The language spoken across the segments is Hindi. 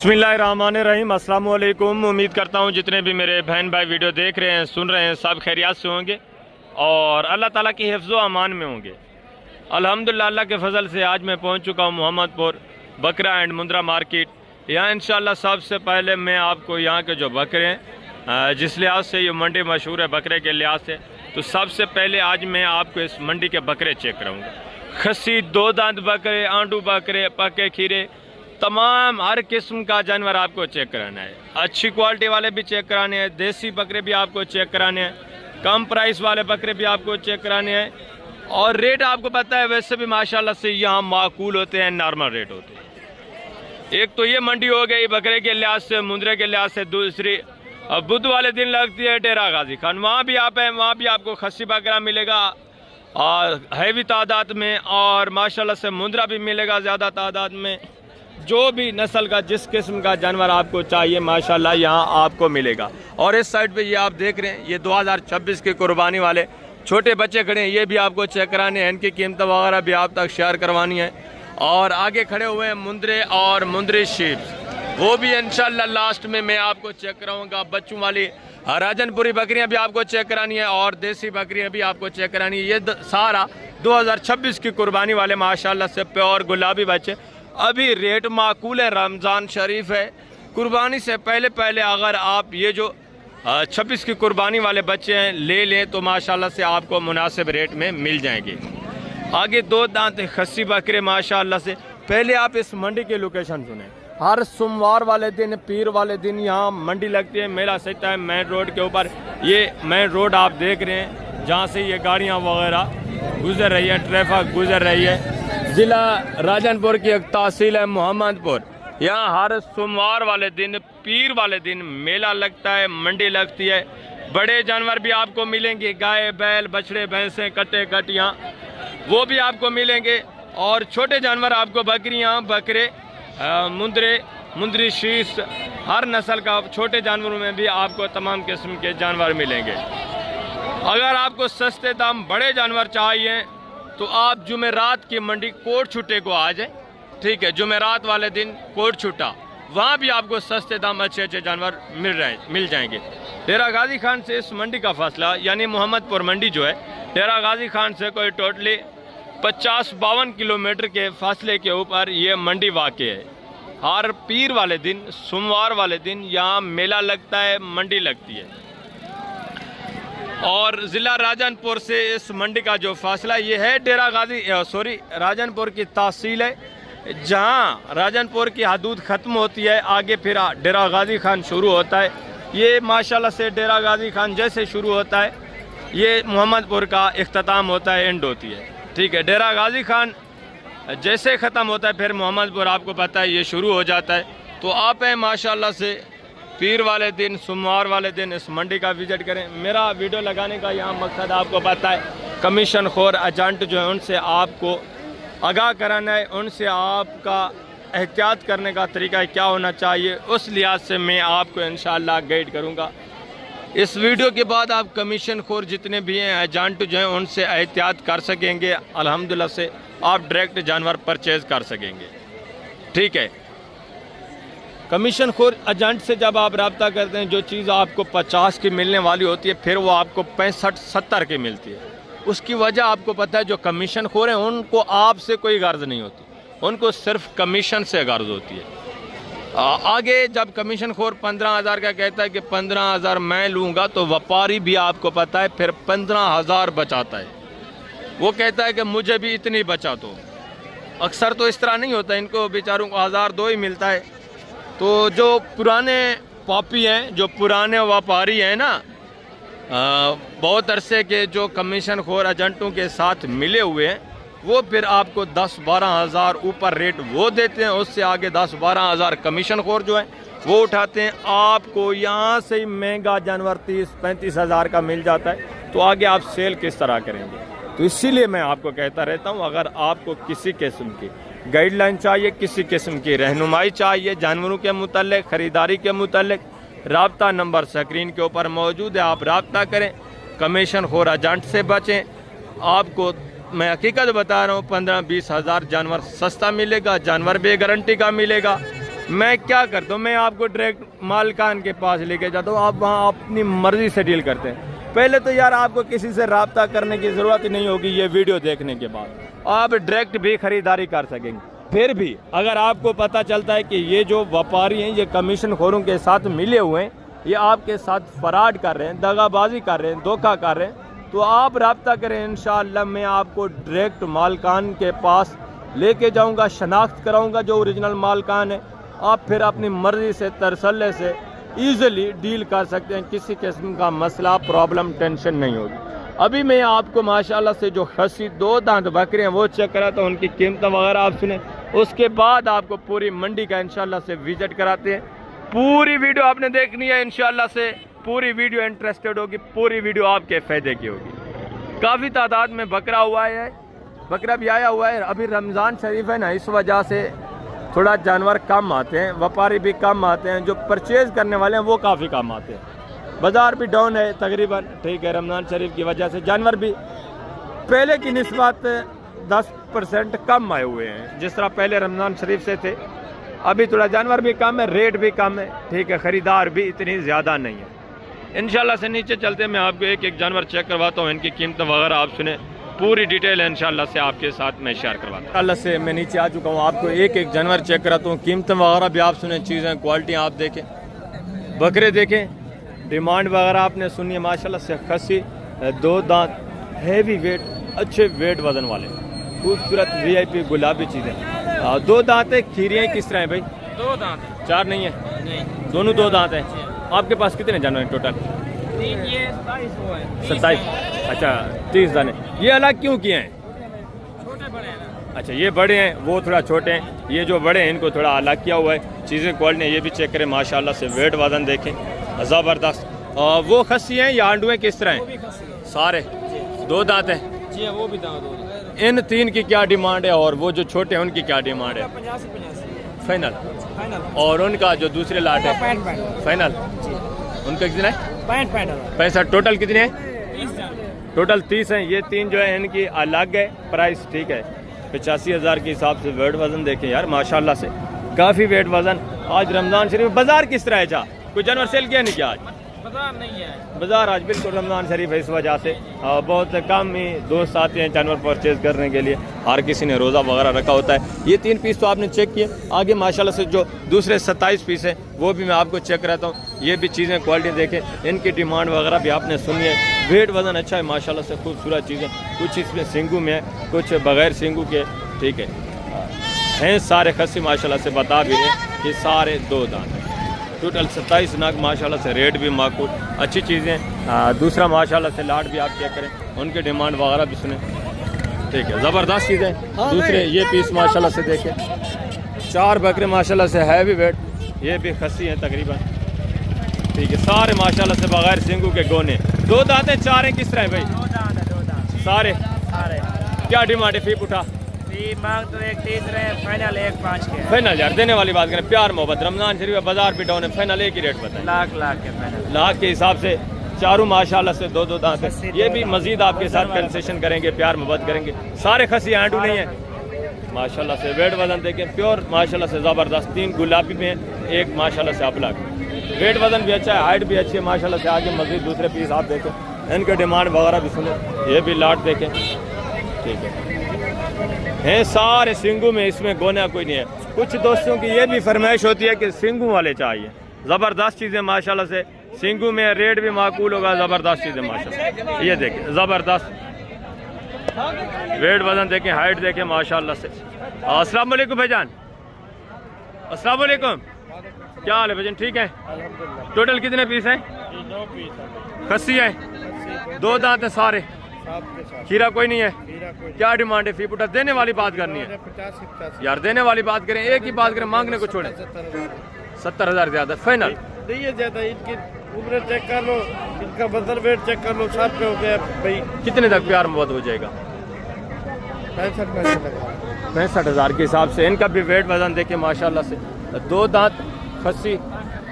बिस्मिल्लाहिर्रहमानिर्रहीम। अस्सलाम वालेकुम। उम्मीद करता हूँ जितने भी मेरे बहन भाई वीडियो देख रहे हैं, सुन रहे हैं, सब खैरियत से होंगे और अल्लाह ताला की हिफ्ज़ व अमान में होंगे। अल्हम्दुलिल्लाह अल्लाह के फजल से आज मैं पहुँच चुका हूँ मोहम्मदपुर बकरा एंड मुंद्रा मार्केट। यहाँ इंशाल्लाह सबसे पहले मैं आपको यहाँ के जो बकरे हैं, जिस लिहाज से ये मंडी मशहूर है बकरे के लिहाज से, तो सबसे पहले आज मैं आपको इस मंडी के बकरे चेक कराऊँगा। खस्सी, दो दांत बकरे, आंडू बकरे, पके खीरे, तमाम हर किस्म का जानवर आपको चेक कराना है। अच्छी क्वालिटी वाले भी चेक कराने हैं, देसी बकरे भी आपको चेक कराने हैं, कम प्राइस वाले बकरे भी आपको चेक कराने हैं। और रेट आपको पता है वैसे भी माशाल्लाह से यहाँ माकूल होते हैं, नॉर्मल रेट होते हैं। एक तो ये मंडी हो गई बकरे के लिहाज से, मुंद्रे के लिहाज से। दूसरी बुध वाले दिन लगती है डेरा गाजी खान, वहाँ भी आप हैं, वहाँ भी आपको खस्सी बकरा मिलेगा और हैवी तादाद में, और माशाल्लाह से मुंद्रा भी मिलेगा ज़्यादा तादाद में। जो भी नस्ल का जिस किस्म का जानवर आपको चाहिए माशाल्लाह यहाँ आपको मिलेगा। और इस साइड पे ये आप देख रहे हैं, ये 2026 के कुर्बानी वाले छोटे बच्चे खड़े हैं, ये भी आपको चेक कराने हैं, इनकी कीमत वगैरह भी आप तक शेयर करवानी है। और आगे खड़े हुए हैं मुंद्रे और मुंद्री शीप्स, वो भी इंशाल्लाह लास्ट में मैं आपको चेक कराऊँगा। बच्चों वाली राजनपुरी बकरियाँ भी आपको चेक करानी है और देसी बकरियाँ भी आपको चेक करानी है। ये सारा 2026 की कुर्बानी वाले माशाल्लाह से प्योर गुलाबी बच्चे। अभी रेट माकूल है, रमज़ान शरीफ है, कुर्बानी से पहले पहले अगर आप ये जो 26 की कुर्बानी वाले बच्चे हैं ले लें तो माशाल्लाह से आपको मुनासिब रेट में मिल जाएंगे। आगे दो दांत खस्सी बकरे माशाल्लाह से। पहले आप इस मंडी की लोकेशन सुने। हर सोमवार वाले दिन, पीर वाले दिन यहाँ मंडी लगती है, मेला सजता है मेन रोड के ऊपर। ये मेन रोड आप देख रहे हैं जहाँ से ये गाड़ियाँ वगैरह गुजर रही है, ट्रैफिक गुजर रही है। ज़िला राजनपुर की एक तहसील है मोहम्मदपुर। यहाँ हर सोमवार वाले दिन, पीर वाले दिन मेला लगता है, मंडी लगती है। बड़े जानवर भी आपको मिलेंगे, गाय, बैल, बछड़े, भैंसें, कट्टे, कटियाँ, वो भी आपको मिलेंगे। और छोटे जानवर आपको बकरियाँ, बकरे, मुंद्रे, मुंद्री शीश, हर नस्ल का छोटे जानवरों में भी आपको तमाम किस्म के जानवर मिलेंगे। अगर आपको सस्ते दाम बड़े जानवर चाहिए तो आप जुमेरात की मंडी कोट छुट्टे को आ जाए, ठीक है। जुमेरात वाले दिन कोट छुट्टा, वहाँ भी आपको सस्ते दाम अच्छे अच्छे जानवर मिल जाएंगे। डेरा गाजी खान से इस मंडी का फासला, यानी मोहम्मदपुर मंडी जो है, डेरा गाजी खान से कोई टोटली 50-52 किलोमीटर के फासले के ऊपर ये मंडी वाक़ है। हर पीर वाले दिन, सोमवार वाले दिन यहाँ मेला लगता है, मंडी लगती है। और ज़िला राजनपुर से इस मंडी का जो फासला ये है, डेरा गाजी राजनपुर की तहसील है, जहाँ राजनपुर की हदूद ख़त्म होती है, आगे फिर डेरा गाजी खान शुरू होता है। ये माशाल्लाह से डेरा गाजी खान जैसे शुरू होता है, ये मोहम्मदपुर का इख्तिताम होता है, एंड होती है, ठीक है। डेरा गाजी खान जैसे ख़त्म होता है फिर मोहम्मदपुर आपको पता है ये शुरू हो जाता है। तो आप हैं माशाल्लाह से पीर वाले दिन, सोमवार वाले दिन इस मंडी का विज़िट करें। मेरा वीडियो लगाने का यहाँ मकसद आपको पता है, कमीशन खोर एजेंट जो है उनसे आपको आगाह कराना है, उनसे आपका एहतियात करने का तरीका क्या होना चाहिए, उस लिहाज से मैं आपको इंशाअल्लाह गाइड करूँगा। इस वीडियो के बाद आप कमीशन खोर जितने भी हैं, एजेंट जो हैं, उनसे एहतियात कर सकेंगे। अल्हम्दुलिल्लाह से आप डायरेक्ट जानवर परचेज़ कर सकेंगे, ठीक है। कमीशन खोर एजेंट से जब आप रब्ता करते हैं, जो चीज़ आपको 50 की मिलने वाली होती है फिर वो आपको 65-70 की मिलती है। उसकी वजह आपको पता है, जो कमीशन खोर हैं उनको आपसे कोई गर्ज नहीं होती, उनको सिर्फ कमीशन से गर्ज होती है। आगे जब कमीशन खोर 15,000 का कहता है कि 15,000 मैं लूँगा, तो व्यापारी भी आपको पता है फिर 15,000 बचाता है। वो कहता है कि मुझे भी इतनी बचा दो। अक्सर तो इस तरह नहीं होता, इनको बेचारों को 1,000-2 ही मिलता है। तो जो पुराने पापी हैं, जो पुराने व्यापारी हैं ना, बहुत अरसे के जो कमीशन खोर एजेंटों के साथ मिले हुए हैं, वो फिर आपको 10-12 हज़ार ऊपर रेट वो देते हैं, उससे आगे 10-12 हज़ार कमीशन खोर जो है वो उठाते हैं। आपको यहाँ से ही महंगा जानवर 30-35 हज़ार का मिल जाता है, तो आगे आप सेल किस तरह करेंगे। तो इसीलिए मैं आपको कहता रहता हूँ, अगर आपको किसी किस्म की गाइडलाइन चाहिए, किसी किस्म की रहनुमाई चाहिए जानवरों के मुतल्लिक, ख़रीदारी के मुतल्लिक, राब्ता नंबर स्क्रीन के ऊपर मौजूद है, आप राब्ता करें। कमीशन खोर एजेंट से बचें। आपको मैं हकीकत बता रहा हूँ, 15-20 हज़ार जानवर सस्ता मिलेगा, जानवर भी गारंटी का मिलेगा। मैं क्या करता हूँ, मैं आपको डायरेक्ट मालकान के पास लेके जाता हूँ, आप वहाँ अपनी मर्जी से डील करते हैं। पहले तो यार आपको किसी से रब्ता करने की ज़रूरत ही नहीं होगी, ये वीडियो देखने के बाद आप डायरेक्ट भी ख़रीदारी कर सकेंगे। फिर भी अगर आपको पता चलता है कि ये जो व्यापारी हैं ये कमीशन खोरों के साथ मिले हुए हैं, ये आपके साथ फ्रॉड कर रहे हैं, दगाबाजी कर रहे हैं, धोखा कर रहे हैं, तो आप रब्ता करें। इंशाअल्लाह मैं आपको डायरेक्ट मालकान के पास लेके जाऊंगा, शनाख्त कराऊंगा जो ओरिजिनल मालकान है। आप फिर अपनी मर्ज़ी से तरसले से ईज़िली डील कर सकते हैं, किसी किस्म का मसला प्रॉब्लम टेंशन नहीं होगी। अभी मैं आपको माशाल्लाह से जो खसी 2 दांत बकरे हैं वो चेक कराता हूँ, उनकी कीमत वगैरह आप सुने, उसके बाद आपको पूरी मंडी का इंशाल्लाह से विजिट कराते हैं। पूरी वीडियो आपने देखनी है, इंशाल्लाह से पूरी वीडियो इंटरेस्टेड होगी, पूरी वीडियो आपके फ़ायदे की होगी। काफ़ी तादाद में बकरा हुआ है, बकरा भी आया हुआ है। अभी रमज़ान शरीफ है ना, इस वजह से थोड़ा जानवर कम आते हैं, व्यापारी भी कम आते हैं, जो परचेज़ करने वाले हैं वो काफ़ी कम आते हैं। बाज़ार भी डाउन है तकरीबन, ठीक है, रमज़ान शरीफ की वजह से जानवर भी पहले की निस्बत 10% कम आए हुए हैं। जिस तरह पहले रमज़ान शरीफ से थे, अभी थोड़ा जानवर भी कम है, रेट भी कम है, ठीक है, ख़रीदार भी इतनी ज़्यादा नहीं है। इंशाल्लाह से नीचे चलते मैं आपको एक एक जानवर चेक करवाता हूँ, इनकी कीमत वगैरह आप सुने, पूरी डिटेल इंशाल्लाह से आपके साथ मैं शेयर करवाता हूँ। इंशाल्लाह से मैं नीचे आ चुका हूँ, आपको एक एक जानवर चेक कराता हूँ, कीमत वगैरह भी आप सुने, चीज़ें क्वालिटी आप देखें, बकरे देखें, डिमांड वगैरह आपने सुनी है। माशाल्लाह से खसी 2 दांत, हैवी वेट, अच्छे वेट वजन वाले, खूबसूरत VIP गुलाबी चीज़ें। 2 दांत है, खीरियाँ किस तरह है भाई? 2 दांत, 4 नहीं है? नहीं, दोनों 2 दांत हैं। आपके पास कितने जानवर हैं टोटल? 3, ये 27 27। अच्छा, 30 दाने। ये अलग क्यों किए हैं? छोटे बड़े हैं ना। अच्छा, ये बड़े हैं, वो थोड़ा छोटे हैं, ये जो बड़े हैं इनको थोड़ा अलग किया हुआ है। चीज़ें क्वालिटी ये भी चेक करें, माशाल्लाह से वेट वजन देखें, ज़बरदस्त। वो खस्सी हैं या आंडू हैं, किस तरह हैं? सारे 2 दांत हैं जी, वो भी दांत 2 दांत। इन 3 की क्या डिमांड है और वो जो छोटे हैं उनकी क्या डिमांड है? 50 से 85 फाइनल। फाइनल। और उनका जो दूसरे लाट है 65 फाइनल, उनका कितना है? 65 65। टोटल कितने हैं? 30 दांत। टोटल 30 हैं। ये 3 जो है इनकी अलग है प्राइस, ठीक है, 85,000 के हिसाब से। वेट वजन देखें यार, माशाल्लाह से काफ़ी वेट वजन। आज रमज़ान शरीफ बाज़ार किस तरह है? जा कोई जानवर सेल किया नहीं क्या आज? बाजार नहीं है, बाज़ार आज बिल्कुल रमज़ान शरीफ है, इस वजह से बहुत कम ही दोस्त आते हैं जानवर परचेज़ करने के लिए। हर किसी ने रोज़ा वगैरह रखा होता है। ये 3 पीस तो आपने चेक किए, आगे माशाल्लाह से जो दूसरे 27 पीस हैं वो भी मैं आपको चेक कराता हूँ। ये भी चीज़ें क्वालिटी देखें, इनकी डिमांड वगैरह भी आपने सुनी है। वेट वज़न अच्छा है माशाल्लाह से, खूबसूरत चीज़ें। कुछ इसमें सिंगू में है, कुछ बग़ैर सिंगू के, ठीक है, हैं सारे खस्सी माशाल्लाह से। बता भी रहे कि सारे 2 दांत हैं। टोटल 27 नाग माशाल्लाह से, रेट भी माकूल, अच्छी चीज़ें। दूसरा माशाल्लाह से लाट भी आप चेक करें, उनके डिमांड वगैरह भी सुने, ठीक है, ज़बरदस्त चीज़ें। दूसरे ये पीस माशाल्लाह से देखें, 4 बकरे माशाल्लाह से, हैवी वेट, ये भी खस्सी हैं तकरीबन, ठीक है, सारे माशाल्लाह से बग़ैर सिंगू के गोने। 2 दांत हैं, 4 हैं, किस तरह है भाई? 2 दांत है, 2 दांत सारे। क्या डिमांड है? फीप उठा मांग तो 1.30 रहे, फाइनल 1.5 के। फाइनल यार, देने वाली बात करें, प्यार मोहब्बत, रमज़ान शरीफ बाजार भी डाउन है, फाइनल एक ही रेट बताएं। लाख के फाइनल, लाख के हिसाब से। चारों माशाल्लाह से 2 दांत है। ये भी मजीद आपके साथ कंसेशन करेंगे, प्यार मोहब्बत करेंगे। सारे खसी आंडू नहीं है माशाल्लाह से। वेट वजन देखें, प्योर माशाल्लाह से ज़बरदस्त। 3 गुलाबी में, 1 माशाल्लाह से अपलग। वेट वजन भी अच्छा है, हाइट भी अच्छी है माशाल्लाह से। आगे मजीद दूसरे पीस आप देखें, इनके डिमांड वगैरह भी सुने। ये भी लाट देखें, ठीक है, हैं सारे सिंगू में, इसमें गोना कोई नहीं है। कुछ दोस्तों की ये भी फरमाइश होती है कि सिंगू वाले चाहिए। ज़बरदस्त चीज़ें माशाल्लाह से, सिंगू में रेट भी माकूल होगा, ज़बरदस्त चीज़ें माशाल्लाह। ये देखें, ज़बरदस्त वेट वजन देखें, हाइट देखें माशाल्लाह से। अस्सलाम वालेकुम भाईजान, अस्सलाम वालेकुम, क्या हाल है भाईजान? ठीक है, टोटल कितने पीस हैं? 9 पीस खस्सी है, 2 दांत हैं सारे, खीरा कोई नहीं है। क्या डिमांड है? फीपुटा देने वाली बात करनी है 50 यार, देने वाली बात करें, एक ही बात करें, मांगने को छोड़ें। 70,000 ज़्यादा फाइनल नहीं है ज़्यादा। इनकी उम्र चेक कर लो, इनका बदल वेट चेक कर लो, 60 पे हो गया भाई। कितने तक प्यार मोहब्बत हो जाएगा? 65,000 के हिसाब से। इनका भी वेट वजन देखें माशाल्लाह से, 2 दांत खस्सी,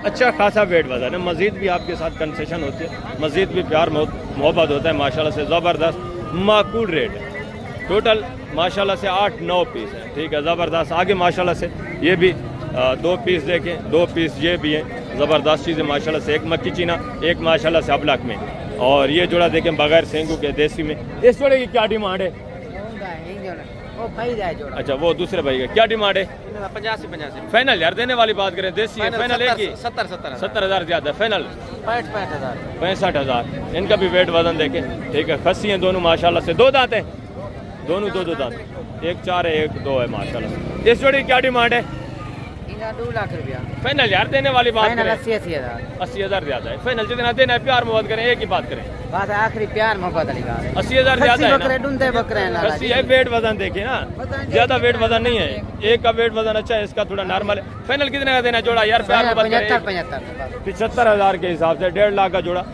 अच्छा खासा वेट वजन है। मज़ीद भी आपके साथ कंसेशन होती है, मज़ीद भी प्यार मोहब्बत होता है माशाल्लाह से। ज़बरदस्त माकूल रेट है। टोटल माशाल्लाह से 8-9 पीस है, ठीक है, ज़बरदस्त। आगे माशाल्लाह से ये भी दो पीस देखें, 2 पीस ये भी हैं, ज़बरदस्त चीज़ है माशाल्लाह से। एक मक्की चीना, एक माशाल्लाह से अबलक में, और ये जोड़ा देखें बगैर सेंगू के देसी में। इस जोड़े की क्या डिमांड है? अच्छा, वो दूसरे भाई का क्या डिमांड है? 85 फाइनल यार, देने वाली बात करें, देसी है, फाइनल है कि 70,000 ज़्यादा, फाइनल 65,000 65,000। इनका भी वेट वजन देखें, ठीक है। खस्सी हैं दोनों माशाल्लाह से, 2 दांत हैं दोनों, 2 दांत, एक 4 है एक 2 है माशाल्लाह। इस जोड़ी की क्या डिमांड है? 2 लाख रुपया फाइनल यार, देने वाली बात करें 80,000 80,000 ज़्यादा है। फाइनल जितना देना है, प्यार मोहब्बत करें, एक ही बात करें, बात है आखिरी प्यार मोहब्बत वाली बात है। 80,000 ज़्यादा है बकरे ना? ढूंढते बकरे हैं लाला खस्सी जी। है, वेट वजन देखिए ना, ज़्यादा वेट वजन नहीं है, एक का वेट वजन अच्छा है, इसका थोड़ा नॉर्मल है। फाइनल कितने का देना जोड़ा यार, प्यार मोहब्बत करें? 75,000 के हिसाब से 1.5 लाख का जोड़ा।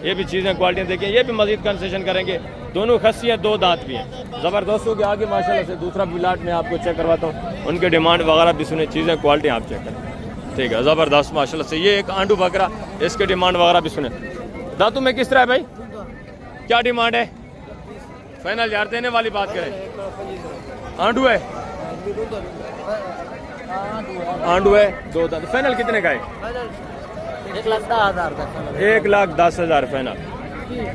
ये भी चीज़ें क्वालिटियाँ देखें, ये भी मजीद कंसेशन करेंगे। दोनों खस्सी हैं, 2 दांत भी हैं, ज़बरदस्त हो गया। आगे माशाल्लाह से दूसरा प्लाट में आपको चेक करवाता हूँ, उनके डिमांड वगैरह भी सुने, चीज़ें क्वालिटी आप चेक करें, ठीक है, ज़बरदस्त माशाल्लाह से। ये एक आंडू बकरा, इसके डिमांड वगैरह भी सुने। दांतों में किस तरह है भाई, क्या डिमांड है? फाइनल यार, देने वाली बात करें। आंडू है, आंडू है, 2 दांत। फाइनल कितने का है? 1,10,000 फाइनल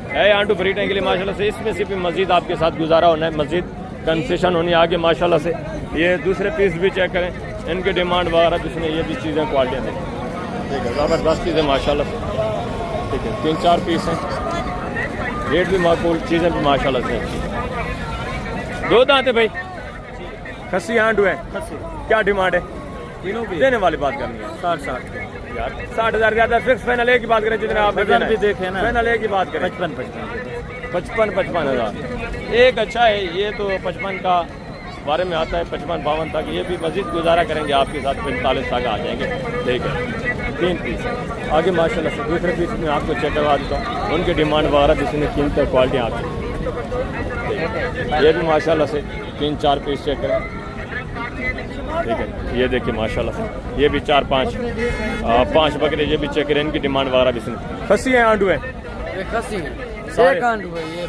है। आंडू खरीदने के लिए माशाल्लाह से इसमें से भी मजीद आपके साथ गुजारा होना है, मजीद कंसेशन होनी है आगे माशाल्लाह से। ये दूसरे पीस भी चेक करें, इनके डिमांड वगैरह भी सुने, ये भी चीज़ें क्वालिटियाँ देखें, ठीक है, ज़बरदस्त चीज़ें माशाल्लाह से, ठीक है। 3-4 पीस हैं, रेट भी माकूल, चीज़ें भी माशाल्लाह से अच्छी। 2 दांत है भाई, खस्सी आंडू है, क्या डिमांड है? तीनों की देने वाली बात करनी है। 60 यार, 60,000 ज़्यादा फिक्स। फाइनल एक ही बात करें, जितना आपने देना भी देखे ना, फाइनल एक ही बात करें, 55,000। एक अच्छा है, ये तो 55 का बारे में आता है, 55-52 तक। ये भी मजीद गुजारा करेंगे आपके साथ, 45 तक आ जाएंगे, ठीक है। 3 पीस आगे माशाल्लाह से, दूसरे पीस में आपको चेक करवा देता हूँ, उनके डिमांड वगैरह भी सुने, कीमत क्वालिटी आपकी, ठीक है। ये भी माशाल्लाह से 3-4 पीस चेक करें, ठीक है। ये देखिए माशाल्लाह से, ये भी 4-5 बकरे, ये भी चेक करें, इनकी डिमांड वगैरह भी सुने। खस्सी है, आंडू है, एक आंडू है, ये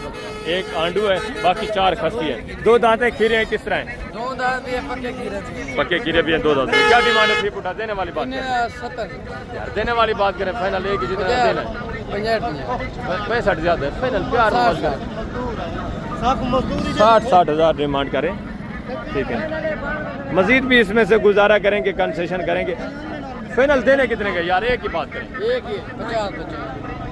एक आंडू है, बाकी 4 खस्सी है। 2 दांत है, खीरे हैं, किस तरह हैं? 2 दांत भी है, पक्के खीरे भी पक्के खीरे भी हैं, 2 दांत। क्या डिमांड है? फुटा देने वाली बात करें, 70 यार देने वाली बात करें, फाइनल एक ही जितना देना है। 65 ज़्यादा है, फाइनल प्यार 60,000 डिमांड करें, ठीक है। मजीद भी इसमें से गुजारा करेंगे, कंसेशन करेंगे। फाइनल देने कितने का यार, एक ही बात करें? एक ही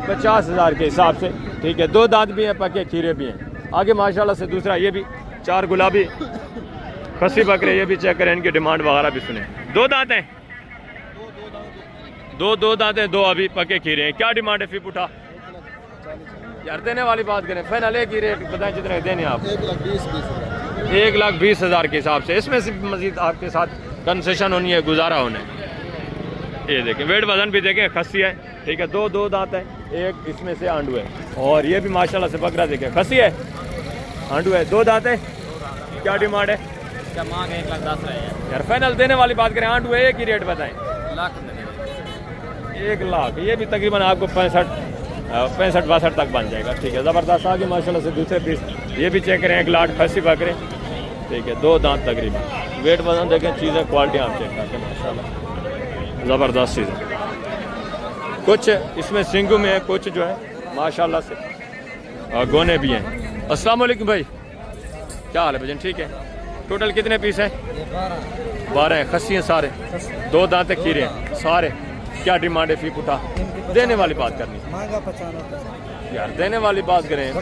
50,000 के हिसाब से, ठीक है। 2 दांत भी हैं, पके खीरे भी हैं। आगे माशाल्लाह से दूसरा, ये भी 4 गुलाबी खस्सी बकरे, ये भी चेक करें, इनकी डिमांड वगैरह भी सुने। 2 दांत हैं, 2 दांत हैं, 2 अभी पके खीरे हैं। क्या डिमांड है? फिर उठा यार, देने वाली बात करें, फाइनल एक ही रेट बताएं, जितने देने आप? 1,20,000 के हिसाब से। इसमें से मजीद आपके साथ कंसेशन होनी है, गुजारा होना है। ये देखें, वेट वजन भी देखें, खस्सी है, ठीक है। 2 दांत है, एक इसमें से आंडू है, और ये भी माशाल्लाह से बकरा देखें, खस्सी है, आंडू है, 2 दांत है। क्या डिमांड है? क्या मांग है? 1,10,000 रहे हैं यार, फाइनल देने वाली बात करें, आंडू है, एक ही रेट बताएं। 1,00,000। ये भी तकरीबन आपको 65-62 तक बन जाएगा, ठीक है, ज़बरदस्त। आगे माशाल्लाह से दूसरे पीस, ये भी चेक करें, 1,00,000 खस्सी बकरे, ठीक है। 2 दांत तकरीबन, वेट वजन देखें, चीज़ें क्वालिटी आप चेक करके माशाल्लाह ज़बरदस्त चीज़ें। कुछ इसमें सिंगू में है, कुछ जो है माशाल्लाह से गोने भी हैं। अस्सलाम वालेकुम भाई, क्या हाल है भजन? ठीक है। टोटल कितने पीस हैं? 12 हैं, खस्सी हैं सारे, 2 दांत खीरे हैं सारे। क्या डिमांड है? फी पुठा देने वाली बात करनी यार, देने वाली बात करें।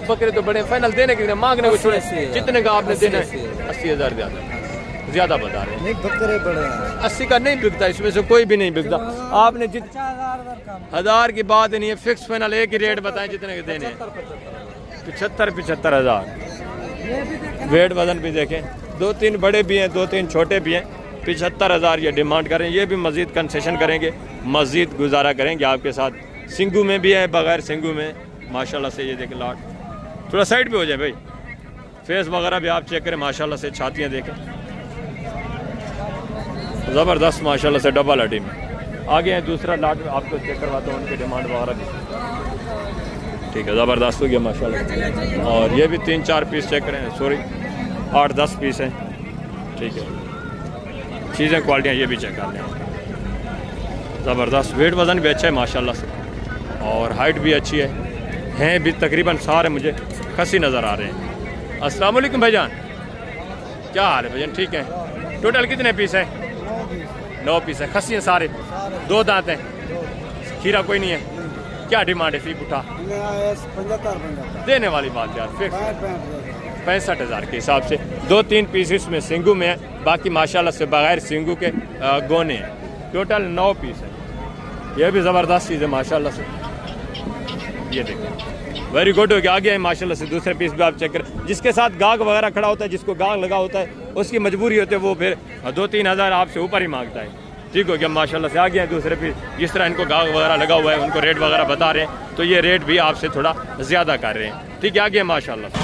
बकरे तो बड़े, फाइनल देने के लिए मांगने को छोड़े, जितने का आपने देना है 80,000 ज़्यादा बता रहे हैं। बकरे बड़े हैं, 80 का नहीं बिकता, इसमें से कोई भी नहीं बिकता। आपने 1000 की बात नहीं है, फिक्स फाइनल एक ही रेट बताएं, जितने के देने हैं। 75,000। वेट वजन भी देखें, 2-3 बड़े भी हैं, 2-3 छोटे भी हैं। 75,000 ये डिमांड करें, ये भी मजीद कंसेशन करेंगे, मजीद गुजारा करेंगे आपके साथ। सिंगू में भी है, बगैर सिंगू में माशाल्लाह से। ये देखें लाट, थोड़ा साइड पे हो जाए भाई, फेस वगैरह भी आप चेक करें माशाल्लाह से, छातियाँ देखें ज़बरदस्त माशाल्लाह से, डबल हड्डी में। आगे है दूसरा लाट, आपको चेक करवाता हूँ, उनकी डिमांड वगैरह भी, ठीक है, ज़बरदस्त हो गया माशाल्लाह। और ये भी 3-4 पीस चेक करें, सॉरी 8-10 पीस हैं, ठीक है। चीज़ें क्वालिटियाँ ये भी चेक कर लें। ज़बरदस्त वेट वज़न भी अच्छा है माशाल्लाह से, और हाइट भी अच्छी है भी तकरीबन सारे मुझे खसी नज़र आ रहे हैं। अस्सलाम वालेकुम भाईजान, क्या हाल है भाईजान? ठीक है। टोटल कितने पीस है? 9 पीस है। खसी हैं सारे, 2 दांत हैं, खीरा कोई नहीं है। क्या डिमांड है फी पुठा? 75 देने वाली बात यार, फिक्स 65,000 के हिसाब से। 2-3 पीस इसमें सिंगू में है, बाकी माशाल्लाह से बगैर सिंगू के गोने हैं। टोटल 9 पीस है। ये भी ज़बरदस्त चीज़ है माशाल्लाह से। ये देखिए वेरी गुड हो गया, आ गया है माशाल्लाह से। दूसरे पीस भी आप चेक करें। जिसके साथ गाग वगैरह खड़ा होता है, जिसको गाग लगा होता है, उसकी मजबूरी होती है, वो फिर 2-3 हज़ार आपसे ऊपर ही मांगता है। ठीक हो गया माशाल्लाह से। आ गया है दूसरे पीस। जिस तरह इनको गाग वगैरह लगा हुआ है, उनको रेट वगैरह बता रहे हैं, तो ये रेट भी आपसे थोड़ा ज़्यादा कर रहे हैं। ठीक है, आ गया माशाल्लाह से।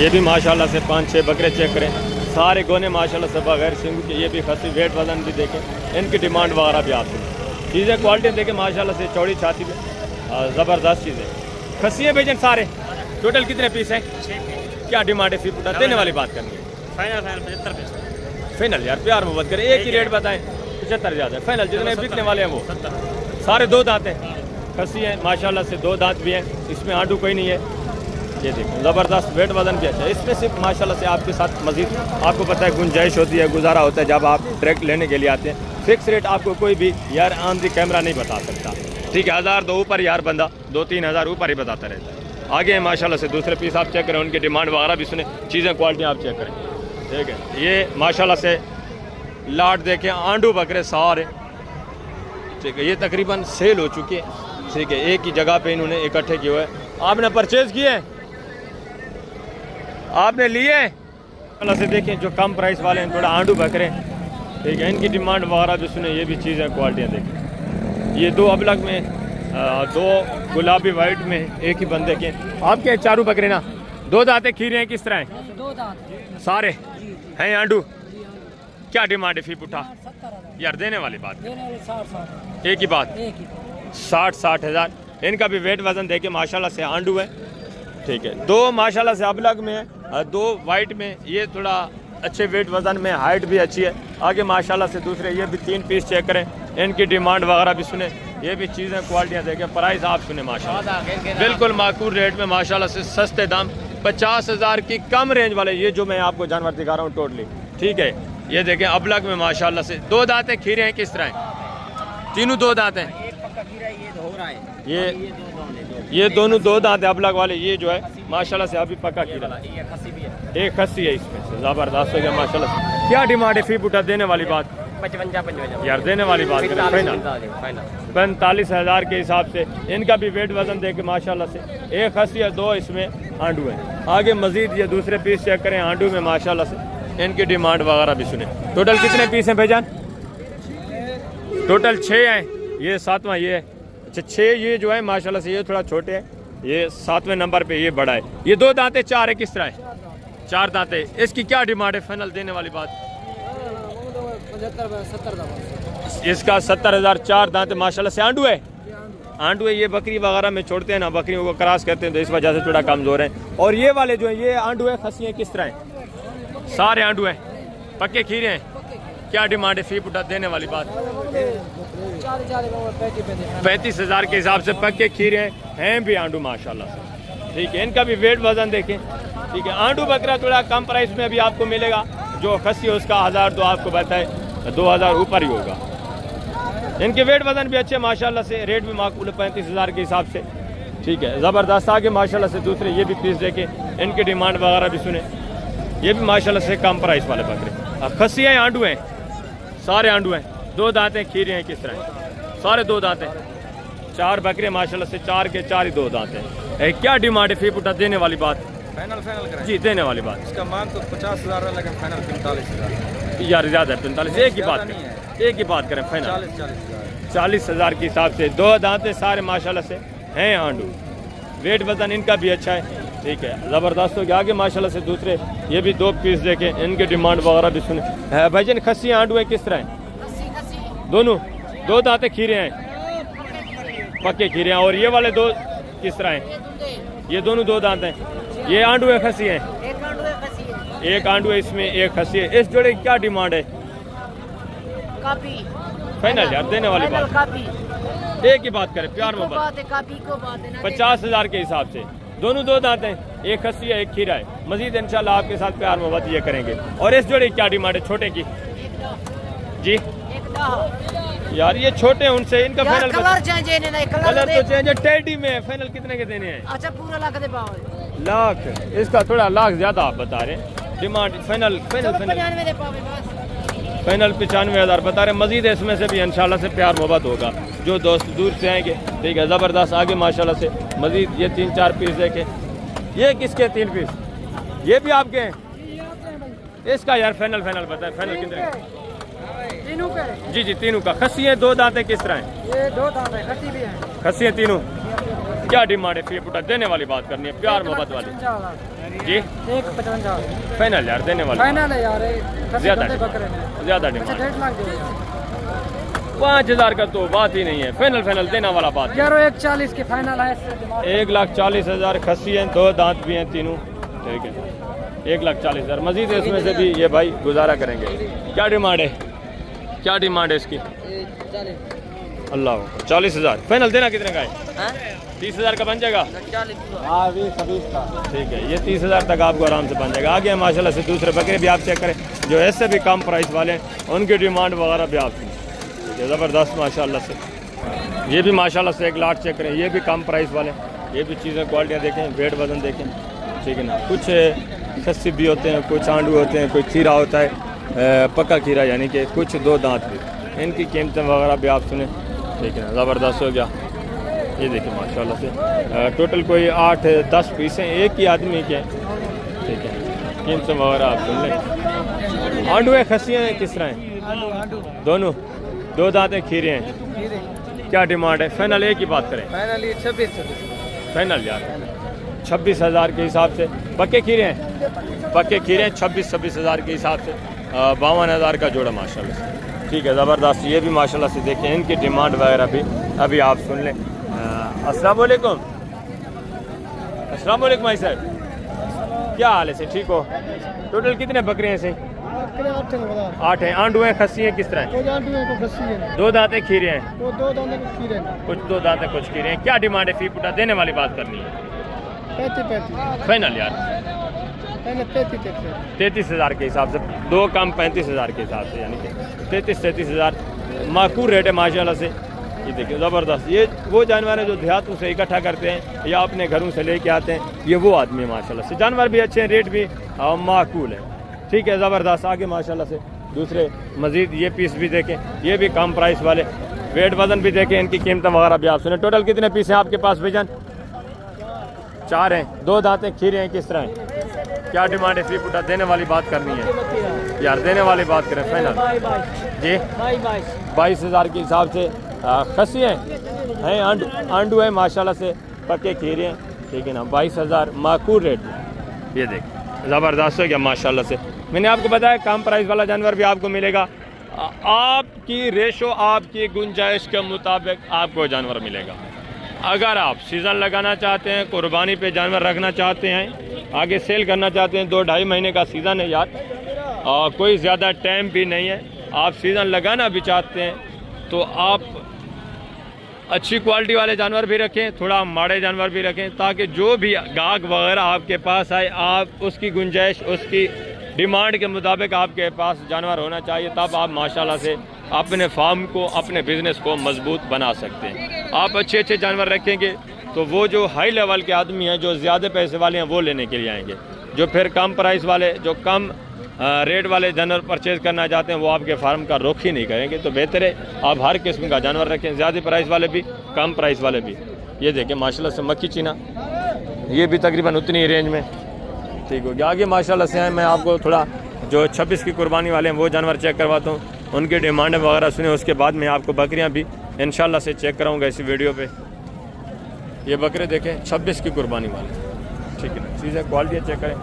ये भी माशाल्लाह से 5-6 बकरे चेक करें, सारे गोने माशाल्लाह से बगैर सिंगू के। ये भी खसी, वेट वजन भी देखें, इनकी डिमांड वगैरह भी आपसे चीज़ें क्वालिटी देखें माशाल्लाह से। चौड़ी छाती में ज़बरदस्त चीज़ें खसी है भेजन सारे। टोटल कितने पीस हैं? क्या डिमांड है फी पुटा? देने वाली बात करनी है। फाइनल 75 फाइनल यार, प्यार मोहब्बत करें, एक ही रेट बताएं। 75 ज़्यादा है। फाइनल जितने बिकने वाले हैं वो सारे 2 दांत हैं, खसी हैं माशाल्लाह से। 2 दांत भी हैं, इसमें आंडू कोई नहीं है। ये देखो ज़बरदस्त वेट वजन भी अच्छा है। इसमें सिर्फ माशाल्लाह से आपके साथ मजीद आपको पता है गुंजाइश होती है, गुजारा होता है जब आप डायरेक्ट लेने के लिए आते हैं। फिक्स रेट आपको कोई भी यार ऑन दी कैमरा नहीं बता सकता। ठीक है, 1000 तो ऊपर यार बंदा 2-3 हज़ार ऊपर ही बताता रहता है। आगे हैं माशाल्लाह से दूसरे पीस आप चेक करें, उनकी डिमांड वगैरह भी सुने, चीज़ें क्वालिटी आप चेक करें। ठीक है, ये माशाल्लाह से लाट देखें, आंडू बकरे सारे। ठीक है, ये तकरीबन सेल हो चुके हैं। ठीक है, एक ही जगह पे इन्होंने इकट्ठे किए हुए हैं। आपने परचेज़ किए हैं, आपने लिए हैं माशाल्लाह से। देखें जो कम प्राइस वाले हैं, थोड़ा आंडू बकरे। ठीक है, इनकी डिमांड वगैरह भी सुने, ये भी चीज़ें क्वालिटियाँ देखें। ये 2 अबलग में, 2 गुलाबी वाइट में, एक ही बंदे के। आपके चारों बकरे ना 2 दांतें खीरे हैं, किस तरह हैं? 2 दांत सारे हैं आंडू। क्या डिमांड है फी पुठा? यार देने वाली बात, देने वाले 60 एक ही बात, 60 हज़ार। इनका भी वेट वजन देके माशाल्लाह से आंडू है। ठीक है, 2 माशाल्लाह से अबलग में, 2 वाइट में। ये थोड़ा अच्छे वेट वजन में, हाइट भी अच्छी है। आगे माशाल्लाह से दूसरे ये भी 3 पीस चेक करें, इनकी डिमांड वगैरह भी सुने। ये भी चीज़ें क्वालिटियाँ देखें, प्राइस आप सुने माशाल्लाह बिल्कुल माकूल रेट में माशाल्लाह से। सस्ते दाम 50 हज़ार की कम रेंज वाले ये जो मैं आपको जानवर दिखा रहा हूँ टोटली। ठीक है, ये देखें अबलग में माशाल्लाह से। 2 दांतें खीरे हैं, किस तरह हैं? तीनों 2 दांत हैं। ये दोनों 2 दांत है अबलग वाले। ये जो है माशाल्लाह से अभी पक्का खीरा, एक खसी है इसमें से। ज़बरदस्त हो गया माशाल्लाह से। क्या डिमांड है फी पुटा? देने वाली बात 55 यार, देने वाली बात करें। फाइनल 45 हज़ार के हिसाब से। इनका भी वेट वजन देके माशाल्लाह से। एक खसी है, 2 इसमें आंडू है। आगे मजीद ये दूसरे पीस चेक करें आंडू में माशाल्लाह से। इनकी डिमांड वगैरह भी सुने। टोटल कितने पीस हैं भाईजान? टोटल 6 हैं। ये 7वां ये है। अच्छा, 6 ये जो है माशाल्लाह से, ये थोड़ा छोटे हैं, ये 7वें नंबर पे ये बड़ा है। ये 2 दांतें 4 है, किस तरह है? 4 दांतें। इसकी क्या डिमांड है? फाइनल देने वाली बात 70 इसका 70 हज़ार। 4 दांत माशाल्लाह से। आंडू है, आंडू है। ये बकरी वगैरह में छोड़ते हैं ना, बकरियों को क्रॉस करते हैं, तो इस वजह से थोड़ा कमज़ोर है। और ये वाले जो है ये आंडू है, खसी हैं, किस तरह है? सारे आंडू हैं, पक्के खीरे हैं। क्या डिमांड है फी पुटा? देने वाली बात 35 हज़ार के हिसाब से पक्के खीरे हैं भी आंडू माशाल्लाह से। ठीक है, इनका भी वेट वजन देखें। ठीक है, आंडू बकरा थोड़ा कम प्राइस में अभी आपको मिलेगा। जो खसी है उसका 1000 तो आपको बताए 2000 ऊपर ही होगा। इनके वेट वजन भी अच्छे माशाल्लाह से। रेट भी माकूल है 35 हज़ार के हिसाब से। ठीक है, ज़बरदस्त। आगे माशाल्लाह से दूसरे ये भी पीस देखें, इनकी डिमांड वगैरह भी सुने। ये भी माशाल्लाह से कम प्राइस वाले बकरे। खसी हैं, आंडू हैं, सारे आंडू हैं। 2 दांतें खीरे हैं, किस तरह? सारे 2 दांत हैं। 4 बकरे माशाल्लाह से, 4 के 4 ही 2 दांत हैं। क्या डिमांड है फी पुटा? देने वाली बात फाइनल करें जी, देने वाली बात। इसका मांग तो 50 हज़ार है, लेकिन फाइनल 45 हज़ार यार ज़्यादा है। 45 एक ही बात करें, एक ही बात करें। फाइनल 40 हज़ार के हिसाब से। 2 दांतें सारे माशाल्लाह से हैं आंडू। वेट वजन इनका भी अच्छा है। ठीक है, ज़बरदस्त हो गया। आगे माशाल्लाह से दूसरे ये भी 2 पीस देखें, इनके डिमांड वगैरह भी सुने। भाईजान खसी आंडू है, किस तरह है? दोनों 2 दांतें खीरे हैं, पक्के खीरे हैं। और ये वाले 2 किस तरह हैं? ये दोनों 2 दांत हैं। ये आंडू है, खसी है? एक आंडू है इसमें, एक खसी है। इस जोड़े की क्या डिमांड है? कापी फाइनल यार देने वाली फाइनल बात, कापी एक ही बात करें, प्यार को मोहब्बत। बात है, कापी को बात है ना। 50,000 के हिसाब से दोनों दो दांत हैं, एक खस्सी है एक खीरा है। मजीद इंशाल्लाह आपके साथ प्यार मोहब्बत ये करेंगे। और इस जोड़े की क्या डिमांड है छोटे की? जी एक दाह यार ये छोटे हैं उनसे इनका यार फाइनल कलर चेंज है नहीं, कलर तो चेंज है, टेडी में है। फाइनल कितने के देने हैं? अच्छा पूरा लाख दे पाओ। लाख, इसका थोड़ा लाख ज्यादा आप बता रहे हैं। डिमांड फाइनल फाइनल फाइनल 95 दे पाओ बस। फाइनल 95,000 बता रहे हैं। मजीद इसमें से भी इंशाल्लाह से प्यार मोहब्बत होगा। जो दोस्त दूर से आएंगे ठीक है, ज़बरदस्त आगे माशाल्लाह से। मजीद ये 3-4 पीस देखें, ये किसके 3 पीस? ये भी आपके हैं? इसका यार फाइनल फाइनल बताएं, फाइनल कितने? तीनों का जी जी तीनों का। खस्सी है, दो दांत है, किस तरह है? ये 2 दांत है, खस्सी भी है। खस्सी है तीनों। क्या डिमांड है? फी पुटा देने वाली बात करनी है, प्यार मोहब्बत वाली। जी 155 फाइनल यार देने वाली। फाइनल है यार, ज्यादा बकरे में। ज्यादा अच्छा डिमांड 1.5 लाख दे यार। 5,000 का तो बात ही नहीं है। फाइनल फाइनल देने वाला बात। यार 140 की फाइनल है। 1,40,000 खस्सी हैं, दो दांत भी हैं तीनों ठीक है। 1,40,000 मजीद इसमें से भी ये भाई गुजारा करेंगे। क्या डिमांड है? क्या डिमांड है इसकी? अल्लाह 40,000 फाइनल देना कितने का है? 30,000 का बन जाएगा। हाँ 20 का ठीक है, ये 30,000 तक आपको आराम से बन जाएगा। आगे माशाल्लाह से दूसरे बकरे भी आप चेक करें जो इससे भी कम प्राइस वाले हैं, उनकी डिमांड वगैरह भी आप सुनें। ज़बरदस्त माशाल्लाह से। ये भी माशाल्लाह से एक लाट चेक करें, ये भी कम प्राइस वाले। ये भी चीज़ें क्वालिटियाँ देखें, वेट वजन देखें ठीक है ना। कुछ खस्सी भी होते हैं, कुछ आंडू होते हैं, कोई खीरा होता है पक्का खीरा यानी कि कुछ दो दांत भी। इनकी कीमतें वगैरह भी आप सुने ठीक है ना। ज़बरदस्त हो गया। ये देखिए माशाल्लाह से टोटल कोई 8-10 पीस हैं एक ही आदमी के ठीक है। कीमतें वगैरह आप सुन लें। आंडू है, खस्सियाँ हैं, किस तरह हैं? दोनों दो दांत हैं, खीरे हैं। क्या डिमांड है? फाइनल एक ही बात करें। फाइनल ये 26 फाइनल यार 26,000 के हिसाब से। पक्के खीरे हैं, पक्के खीरे हैं 26,000 के हिसाब से। 52,000 का जोड़ा माशाल्लाह से ठीक है। ज़बरदस्त। ये भी माशाल्लाह से देखें, इनकी डिमांड वगैरह भी अभी आप सुन लें। अस्सलाम वालेकुम। अस्सलाम वालेकुम भाई साहब, क्या हाल है से? ठीक हो? टोटल कितने बकरे हैं से? 8 हैं। आंडू हैं, खस्सी हैं, किस तरह हैं? दो दांत हैं, खीरे हैं। कुछ दो दांत हैं, कुछ खीरे हैं। क्या डिमांड है? फी पुटा देने वाली बात करनी है। 35 फाइनल यार 33,000 के हिसाब से। दो कम 35,000 के हिसाब से, यानी कि 33,000 माकूल रेट है माशाल्लाह से। ये देखिए ज़बरदस्त। ये वो जानवर है जो देहातों से इकट्ठा करते हैं या अपने घरों से लेके आते हैं, ये वो आदमी है माशाल्लाह से। जानवर भी अच्छे हैं, रेट भी माकूल है ठीक है। ज़बरदस्त। आगे माशाल्लाह से दूसरे मज़ीद ये पीस भी देखें, ये भी कम प्राइस वाले। वेट वज़न भी देखें, इनकी कीमतें वगैरह भी आप सुने। टोटल कितने पीस हैं आपके पास भाईजान? 4 हैं। दो दांतें, खीरे हैं, किस तरह हैं? क्या डिमांड है? 3 फुटा देने वाली बात करनी है यार, देने वाली बात करें। फाइनल जी 22,000 के हिसाब से। खस्सी हैं, आंडू है माशाल्लाह से, पक्के खीरे हैं ठीक है ना। 22,000 माकूल रेट। ये देख ज़बरदस्त हो गया माशाल्लाह से। मैंने आपको बताया कम प्राइस वाला जानवर भी आपको मिलेगा। आपकी रेशो, आपकी गुंजाइश के मुताबिक आपको जानवर मिलेगा। अगर आप सीज़न लगाना चाहते हैं, कुर्बानी पे जानवर रखना चाहते हैं, आगे सेल करना चाहते हैं, 2-2.5 महीने का सीज़न है यार, कोई ज़्यादा टाइम भी नहीं है। आप सीज़न लगाना भी चाहते हैं तो आप अच्छी क्वालिटी वाले जानवर भी रखें, थोड़ा माड़े जानवर भी रखें, ताकि जो भी गाहक वगैरह आपके पास आए, आप उसकी गुंजाइश, उसकी डिमांड के मुताबिक आपके पास जानवर होना चाहिए। तब आप माशाल्लाह से अपने फार्म को, अपने बिज़नेस को मजबूत बना सकते हैं। आप अच्छे जानवर रखेंगे तो वो जो हाई लेवल के आदमी हैं, जो ज़्यादा पैसे वाले हैं, वो लेने के लिए आएंगे। जो फिर कम प्राइस वाले, जो कम रेट वाले जानवर परचेज़ करना चाहते हैं, वो आपके फार्म का रुख ही नहीं करेंगे। तो बेहतर है आप हर किस्म का जानवर रखें, ज़्यादा प्राइस वाले भी, कम प्राइस वाले भी। ये देखें माशाल्लाह से मक्खी चीना, ये भी तकरीबन उतनी ही रेंज में ठीक हो गया। आगे माशाल्लाह से मैं आपको थोड़ा जो 26 की कुर्बानी वाले हैं वो जानवर चेक करवाता हूँ, उनकी डिमांड वगैरह सुने। उसके बाद मैं आपको बकरियाँ भी इंशाल्लाह से चेक कराऊँगा इसी वीडियो पे। ये बकरे देखें 26 की कुर्बानी वाले ठीक है ना। चीज़ें क्वालिटी चेक करें,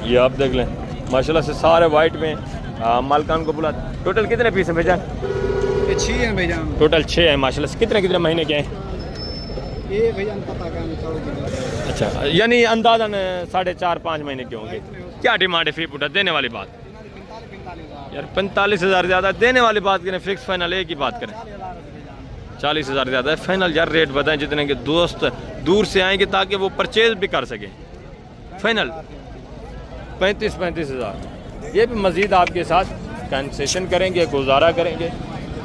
ये आप देख लें माशाल्लाह से सारे वाइट में। मालकान को बुला। टोटल कितने पीस हैं भैया? 6 हैं भैजान। टोटल 6 हैं माशाल्लाह से। कितने महीने के हैं ये भैजान पता का नहीं। अच्छा, यानी अंदाज़न 4.5-5 महीने के होंगे। क्या डिमांड है? फी पुटा देने वाली बात यार 45,000 ज़्यादा देने वाली बात करें, फिक्स फाइनल एक ही बात करें, 40,000 ज़्यादा है। फाइनल यार रेट बताएं जितने के दोस्त दूर से आएंगे ताकि वो परचेज भी कर सकें। फाइनल 35,000। ये भी मज़ीद आपके साथ कंसेशन करेंगे, गुजारा करेंगे।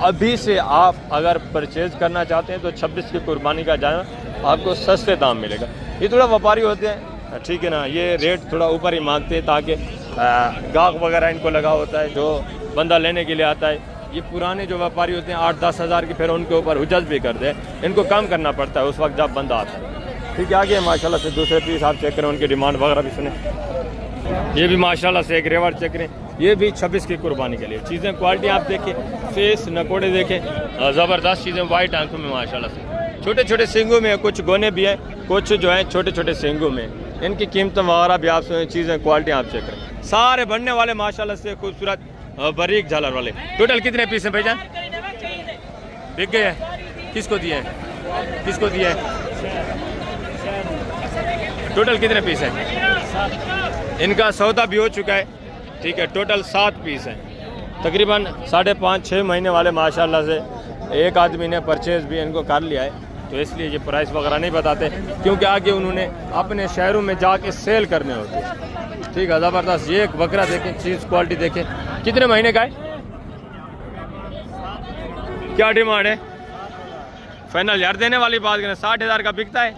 अभी से आप अगर परचेज करना चाहते हैं तो 26 की कुर्बानी का जाना आपको सस्ते दाम मिलेगा। ये थोड़ा व्यापारी होते हैं, ठीक है ना, ये रेट थोड़ा ऊपर ही मांगते हैं ताकि गाहक वगैरह इनको लगा होता है जो बंदा लेने के लिए आता है। ये पुराने जो व्यापारी होते हैं 8-10 हज़ार की फिर उनके ऊपर हुज्जत भी करते हैं, इनको कम करना पड़ता है उस वक्त जब बंदा आता है। ठीक है, आगे माशाल्लाह से दूसरे पीस आप चेक करें, उनकी डिमांड वगैरह भी सुने। ये भी माशाल्लाह से एक रेवर चेक करें, ये भी 26 की कुर्बानी के लिए। चीज़ें क्वालिटी आप देखें, फेस नकोड़े देखें, ज़बरदस्त चीज़ें, वाइट आंखों में माशाल्लाह से। छोटे छोटे सींगों में कुछ गोने भी हैं, कुछ जो है छोटे छोटे सींगों में। इनकी कीमत वगैरह भी आप चीज़ें क्वालिटी आप चेक करें। सारे बनने वाले माशाल्लाह से खूबसूरत बारीक झालर वाले। टोटल कितने पीस हैं भाईजान? बिक गए हैं? किसको दिए हैं? किसको दिए हैं? टोटल कितने पीस हैं? इनका सौदा भी हो चुका है, ठीक है। टोटल 7 पीस हैं, तकरीबन 5.5-6 महीने वाले माशाल्लाह से। एक आदमी ने परचेज़ भी इनको कर लिया है, तो इसलिए ये प्राइस वगैरह नहीं बताते क्योंकि आगे उन्होंने अपने शहरों में जाके सेल करने होते हैं। ठीक है, ज़बरदस्त। ये एक बकरा देखें, चीज़ क्वालिटी देखें, कितने महीने का है? क्या डिमांड है? फाइनल यार देने वाली बात करें, 60,000 का बिकता है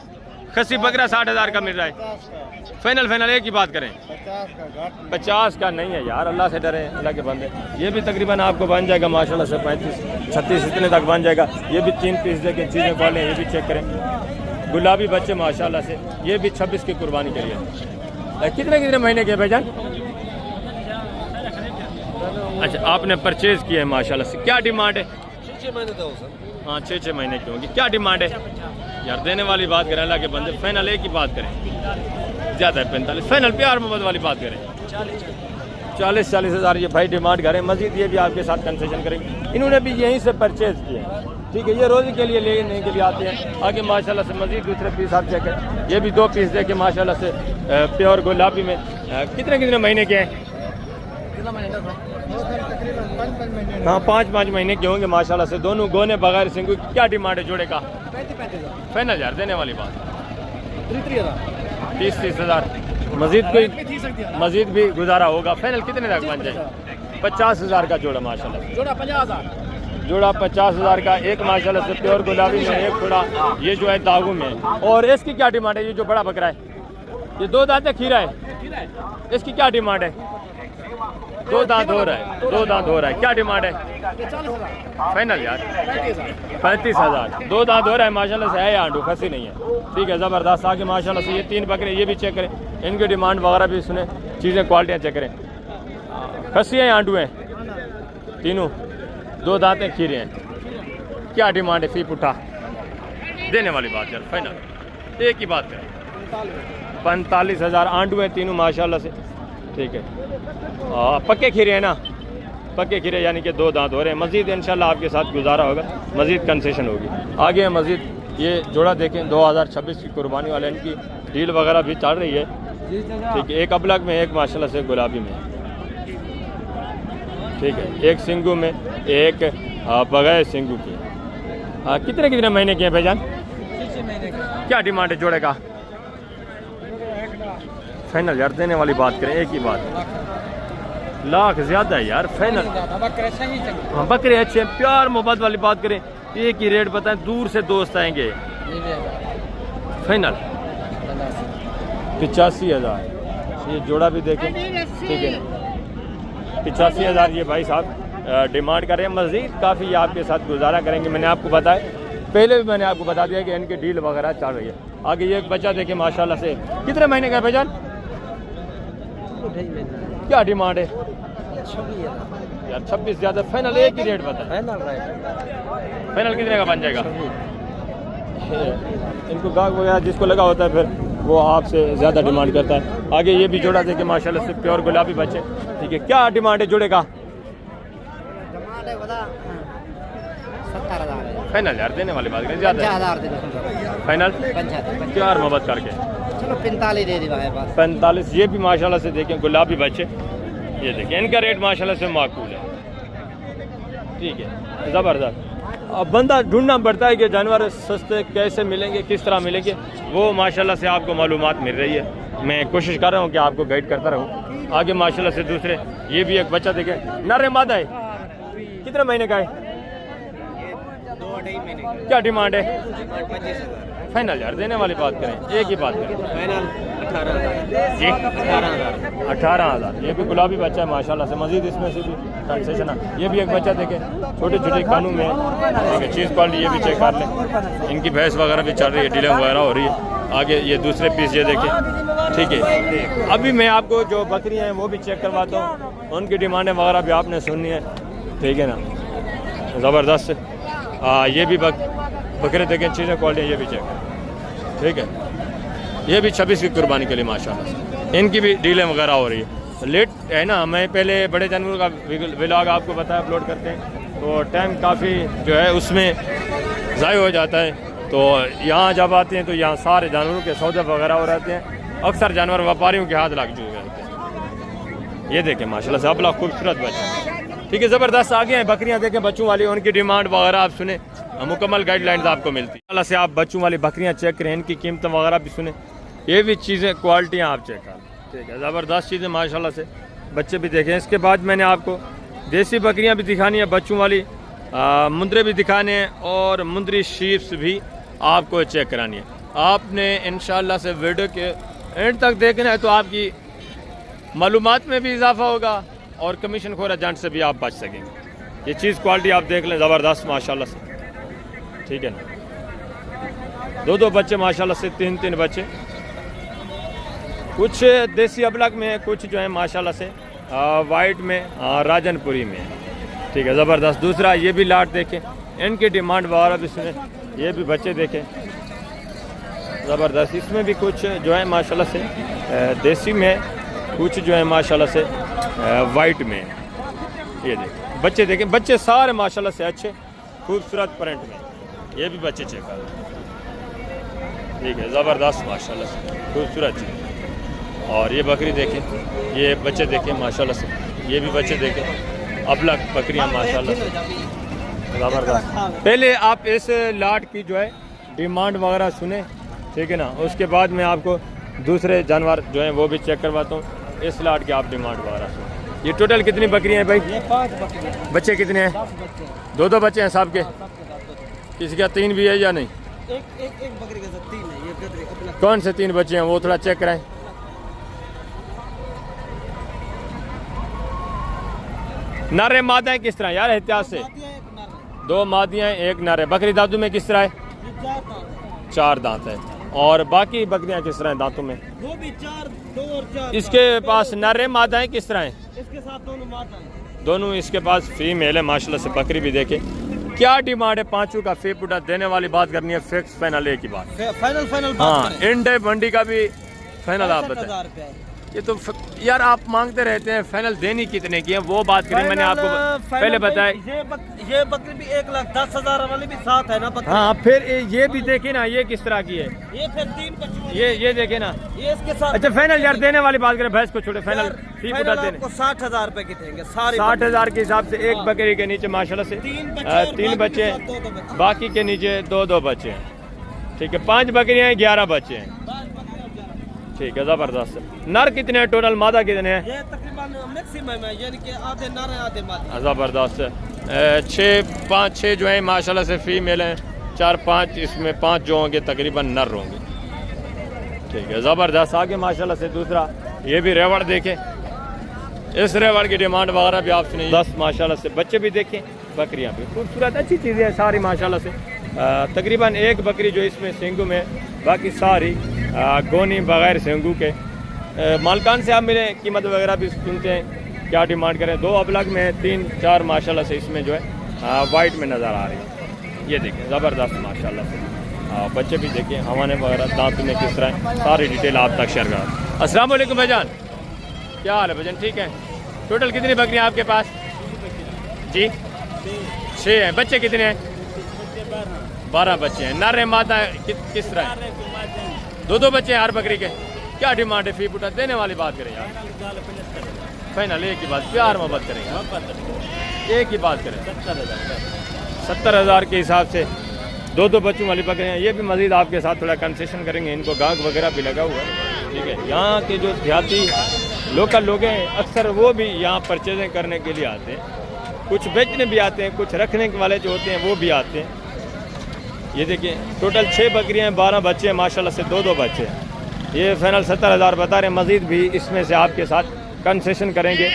खसी बकरा, 60,000 का मिल रहा है। फाइनल एक ही बात करें, 50 का नहीं है यार, अल्लाह से डरे, अल्लाह के बंदे। ये भी तकरीबन आपको बन जाएगा माशाल्लाह से 35-36 इतने तक बन जाएगा। ये भी 3 पीस देखें, चीज़ें वाले, ये भी चेक करें। गुलाबी बच्चे माशाल्लाह से, ये भी 26 की कुर्बानी के लिए। कितने महीने के भाईजान? अच्छा, आपने परचेज़ किया है माशाल्लाह से। क्या डिमांड है? 6 महीने दो सर। हाँ, 6 महीने की होंगी। क्या डिमांड है यार देने वाली बात करें, अल्लाह के बंदे। फाइनल एक ही बात करें, ज़्यादा है 45। फाइनल प्यार मोहब्बत वाली बात करें, 40,000 ये भाई डिमांड करें। मजीद ये भी आपके साथ कंसेशन करेंगे। इन्होंने भी यहीं से परचेज़ किए, ठीक है। ये रोज़ी के लिए लेने के लिए आते हैं। आगे माशाल्लाह से मजीद दूसरे पीस आप चेक करें। ये भी 2 पीस देखे माशाल्लाह से प्योर गुलाबी में। कितने महीने के हैं? हाँ, 5 महीने के होंगे माशाल्लाह से। दोनों गोने बगैर सिंगू। क्या डिमांड है जोड़े का? 35,000 यार देने वाली बात। 30,000 मजीद भी गुजारा होगा। फाइनल कितने तक बन जाए? 50,000 का जोड़ा माशाल्लाह। जोड़ा 50,000 का। एक माशाल्लाह से प्योर गुलाबी में, एक थोड़ा ये जो है दागू में। और इसकी क्या डिमांड है? ये जो बड़ा बकरा है, ये 2 दांत खीरा है, इसकी क्या डिमांड है? 2 दांत हो रहा है, 2 दांत हो रहा है। क्या डिमांड है? फाइनल यार 35,000। 2 दांत हो रहा है माशाल्लाह से, है आंडू, खसी नहीं है, ठीक है। ज़बरदस्त। आगे माशाल्लाह से ये 3 बकरे, ये भी चेक करें, इनकी डिमांड वगैरह भी सुने, चीज़ें क्वालिटियाँ चेक करें। खसी हैं, आंडू हैं तीनों, 2 दांतें खीरे हैं। क्या डिमांड है? फी पुठा देने वाली बात यार। फाइनल एक ही बात है, 45,000। आंडू हैं तीनों माशाल्लाह से, ठीक है। पक्के खीरे हैं ना, पक्के खीरे, यानी कि 2 दांत हो रहे हैं। मज़ीद इंशाल्लाह आपके साथ गुजारा होगा, मज़ीद कंसेशन होगी। आगे मज़ीद ये जोड़ा देखें, 2026 की कुर्बानी वाले, इनकी डील वगैरह भी चल रही है, ठीक है। एक अबलग में, एक माशाल्लाह से गुलाबी में, ठीक है। एक सिंगू में, एक बगैर सिंगू की। कितने महीने के हैं भाईजान? 6 महीने के। क्या डिमांड है जोड़े का? फाइनल यार देने वाली बात करें, एक ही बात, लाख ज़्यादा है यार। फाइनल हाँ, बकरे अच्छे, प्यार मोहब्बत वाली बात करें, एक ही रेट बताएं, दूर से दोस्त आएंगे। फाइनल 85,000। ये जोड़ा भी देखें, ठीक है। 85,000 ये भाई साहब डिमांड कर रहे हैं। मज़ीद काफ़ी आपके साथ गुजारा करेंगे। मैंने आपको बताया, पहले भी मैंने आपको बता दिया कि इनकी डील वगैरह चल रही है। आगे ये एक बच्चा देखें माशाल्लाह से। कितने महीने का भाईजान? क्या डिमांड है यार? 26 ज़्यादा। फाइनल एक ही रेट बताए। फाइनल कितने का बन जाएगा? इनको गाहक वगैरह जिसको लगा होता है फिर वो आपसे ज़्यादा डिमांड करता है। आगे ये भी जोड़ा देखे माशाल्लाह से, प्योर गुलाबी बच्चे, ठीक है। क्या डिमांड है जोड़े का? फाइनल यार देने वाली बात करें, ज़्यादा फाइनल 4 मोहब्बत करके, चलो 45 दे दी भाई। 45। ये भी माशाल्लाह से देखें गुलाबी बच्चे, ये देखें, इनका रेट माशाल्लाह से माकूल है। ठीक है, ज़बरदस्त। अब बंदा ढूंढना पड़ता है कि जानवर सस्ते कैसे मिलेंगे, किस तरह मिलेंगे, वो माशाल्लाह से आपको मालूमात मिल रही है। मैं कोशिश कर रहा हूँ कि आपको गाइड करता रहूँ आगे माशाल्लाह से। दूसरे ये भी एक बच्चा देखे, नर मादा है, कितने महीने का है? 2-2.5 महीने क्या डिमांड है? 25,000 फाइनल यार, देने वाली बात करें, एक ही बात करें। फाइनल 18,000 जी 18,000 18,000। ये भी गुलाबी बच्चा है माशाल्लाह से, मजीद इसमें से भी कंसेशन है। ये भी एक बच्चा देखे, छोटे छोटे कानों में ठीक है, चीज़ क्वालिटी, ये भी चेक कर लें। इनकी भैंस वगैरह भी चल रही है, डीलिंग वगैरह हो रही है। आगे ये दूसरे पीस ये देखें, ठीक है। अभी मैं आपको जो बकरियाँ हैं वो भी चेक करवाता हूँ, उनकी डिमांडें वगैरह भी आपने सुननी है, ठीक है ना। ज़बरदस्त। ये भी बकरे देखें, चीज़ें क्वालिटी, ये भी चेक करें, ठीक है। ये भी 26 की कुर्बानी के लिए माशाल्लाह से, इनकी भी डीलें वगैरह हो रही है। लेट है ना, मैं पहले बड़े जानवरों का व्लॉग आपको बताया अपलोड करते हैं, तो टाइम काफ़ी जो है उसमें ज़ाय हो जाता है। तो यहाँ जब आते हैं तो यहाँ सारे जानवरों के सौदे वगैरह हो रहते हैं। अक्सर जानवर व्यापारियों के हाथ लग चुके होते हैं। ये देखें माशाल्लाह से अबला खूबसूरत बच्चा, ठीक है, ज़बरदस्त। आगे हैं बकरियाँ देखें बच्चों वाली, उनकी डिमांड वगैरह आप सुने, मुकम्मल गाइडलाइंस आपको मिलती है। अल्लाह से आप बच्चों वाली बकरियाँ चेक करें, इनकी कीमत वगैरह भी सुने, ये भी चीज़ें क्वालिटियाँ आप चेक करें, ठीक है, ज़बरदस्त चीज़ें माशाल्लाह से। बच्चे भी देखें। इसके बाद मैंने आपको देसी बकरियाँ भी दिखानी है बच्चों वाली, मुंदरे भी दिखाने हैं, और मुंदरी शीप्स भी आपको चेक करानी है। आपने इंशाल्लाह से वीडियो के एंड तक देखना है तो आपकी मालूमात में भी इजाफा होगा और कमीशन खोर एजेंट से भी आप बच सकेंगे। ये चीज़ क्वालिटी आप देख लें, ज़बरदस्त माशाल्लाह से, ठीक है ना। 2-2 बच्चे माशाल्लाह से, 3-3 बच्चे, कुछ देसी अबलग में है, कुछ जो है माशाल्लाह से वाइट में, राजनपुरी में, ठीक है, ज़बरदस्त। दूसरा ये भी लाट देखें, इनकी डिमांड वगैरह भी सुने, ये भी बच्चे देखें, ज़बरदस्त। इसमें भी कुछ जो है माशाल्लाह से देसी में, कुछ जो है माशाल्लाह से वाइट में, ये देखें बच्चे देखें, बच्चे सारे माशाल्लाह से अच्छे खूबसूरत प्रिंट में, ये भी बच्चे चेक कर, ठीक है, ज़बरदस्त माशाल्लाह से खूबसूरत चीज़। और ये बकरी देखें, ये बच्चे देखें माशाल्लाह से, ये भी बच्चे देखें, अबलग बकरियाँ माशाल्लाह से ज़बरदस्त। पहले आप इस लाट की जो है डिमांड वगैरह सुने, ठीक है ना, उसके बाद मैं आपको दूसरे जानवर जो हैं वो भी चेक करवाता हूँ। इस लाट की आप डिमांड वगैरह सुने। ये टोटल कितनी बकरियाँ हैं भाई? ये 5 बकरियां। बच्चे कितने हैं? 2-2 बच्चे हैं सब के? किसी का 3 भी है या नहीं? एक बकरी का 3 है। ये बकरी अपना कौन से 3 बच्चे हैं वो थोड़ा चेक कराएं। नर मादा है किस तरह यार, एहतियात से? 2 मादियाँ 1 नर है। बकरी दादू में किस तरह है? 4 दांत है। और बाकी बकरियाँ किस तरह हैं दांतों में? वो भी 4, 2 और 4। इसके पास नर मादाएं किस तरह हैं? इसके साथ दोनों मादा हैं। दोनों इसके पास फीमेल है माशाल्लाह से। बकरी भी देखे। क्या डिमांड है? 5 का फी पुटा देने वाली बात करनी है, फिक्स फाइनल एक ही बात। फाइनल हाँ, इंडे मंडी का भी फाइनल आप बताएं। 65,000 रुपया है। ये तो यार आप मांगते रहते हैं, फाइनल देनी कितने की है वो बात करी, मैंने आपको पहले बताया। ये बकरी भी 1,10,000 वाली भी साथ है ना बकरी। हाँ, फिर ये भी देखे ना, ये किस तरह की है? ये फिर 3 बच्चों ये देखे ना, ये इसके साथ। अच्छा फाइनल यार देने वाली बात करें, भैंस को छोड़े, फाइनल फी पुटा देने आपको 60,000 रुपए की देंगे सारे। 60,000 के हिसाब से एक बकरी के नीचे माशाल्लाह से 3 बच्चे हैं, बाकी के नीचे 2-2 बच्चे हैं, ठीक है। 5 बकरियां हैं, 11 बच्चे हैं, ठीक है, ज़बरदस्त। नर कितने हैं टोटल, मादा कितने हैं? ये तकरीबन मैक्सिमम है, यानी कि आधे नर हैं आधे मादा। ज़बरदस्त। 6 जो है माशाल्लाह से फीमेल हैं, 4-5 इसमें 5 जो होंगे तकरीबन नर होंगे, ठीक है, ज़बरदस्त। आगे माशाल्लाह से दूसरा ये भी रेवड़ देखें, इस रेवड़ की डिमांड वगैरह भी आप सुनिए। 10 माशाल्लाह से बच्चे भी देखें, बकरियाँ भी खूबसूरत अच्छी चीज़ें हैं सारी माशाल्लाह से। तकरीबन एक बकरी जो इसमें सेंगू में, बाकी सारी गोनी बगैर सेंगू के। मालकान से आप मिले, कीमत वगैरह भी सुनते हैं, क्या डिमांड करें। 2 अबलग में, 3-4 माशाल्लाह से इसमें जो है वाइट में नज़र आ रही है, ये देखें ज़बरदस्त माशाल्लाह से। बच्चे भी देखें, हवाने वगैरह दांत में किस तरह है, सारी डिटेल आप तक शेयर करा। अस्सलाम वालेकुम भाईजान, क्या हाल है भाईजान? ठीक है। टोटल कितनी बकरियाँ आपके पास? जी 6 हैं। बच्चे कितने हैं? 12 बच्चे हैं। नर मादा किस तरह है? 2-2 बच्चे हैं हर बकरी के। क्या डिमांड है? फी पुटा देने वाली बात करें यार। फाइनल एक ही बात, प्यार मोहब्बत करेंगे, एक ही बात करें। 70,000 के हिसाब से दो बच्चों वाली बकरियाँ। ये भी मज़ीद आपके साथ थोड़ा कंसेशन करेंगे, इनको गाहक वगैरह भी लगा हुआ है, ठीक है। यहाँ के जो देहाती लोकल लोग हैं अक्सर वो भी यहाँ परचेजिंग करने के लिए आते हैं, कुछ बेचने भी आते हैं, कुछ रखने वाले जो होते हैं वो भी आते हैं। ये देखिए टोटल 6 बकरियाँ हैं, 12 बच्चे हैं माशाल्लाह से, 2 बच्चे हैं। ये फाइनल 70,000 बता रहे हैं, मज़ीद भी इसमें से आपके साथ कंसेशन करेंगे,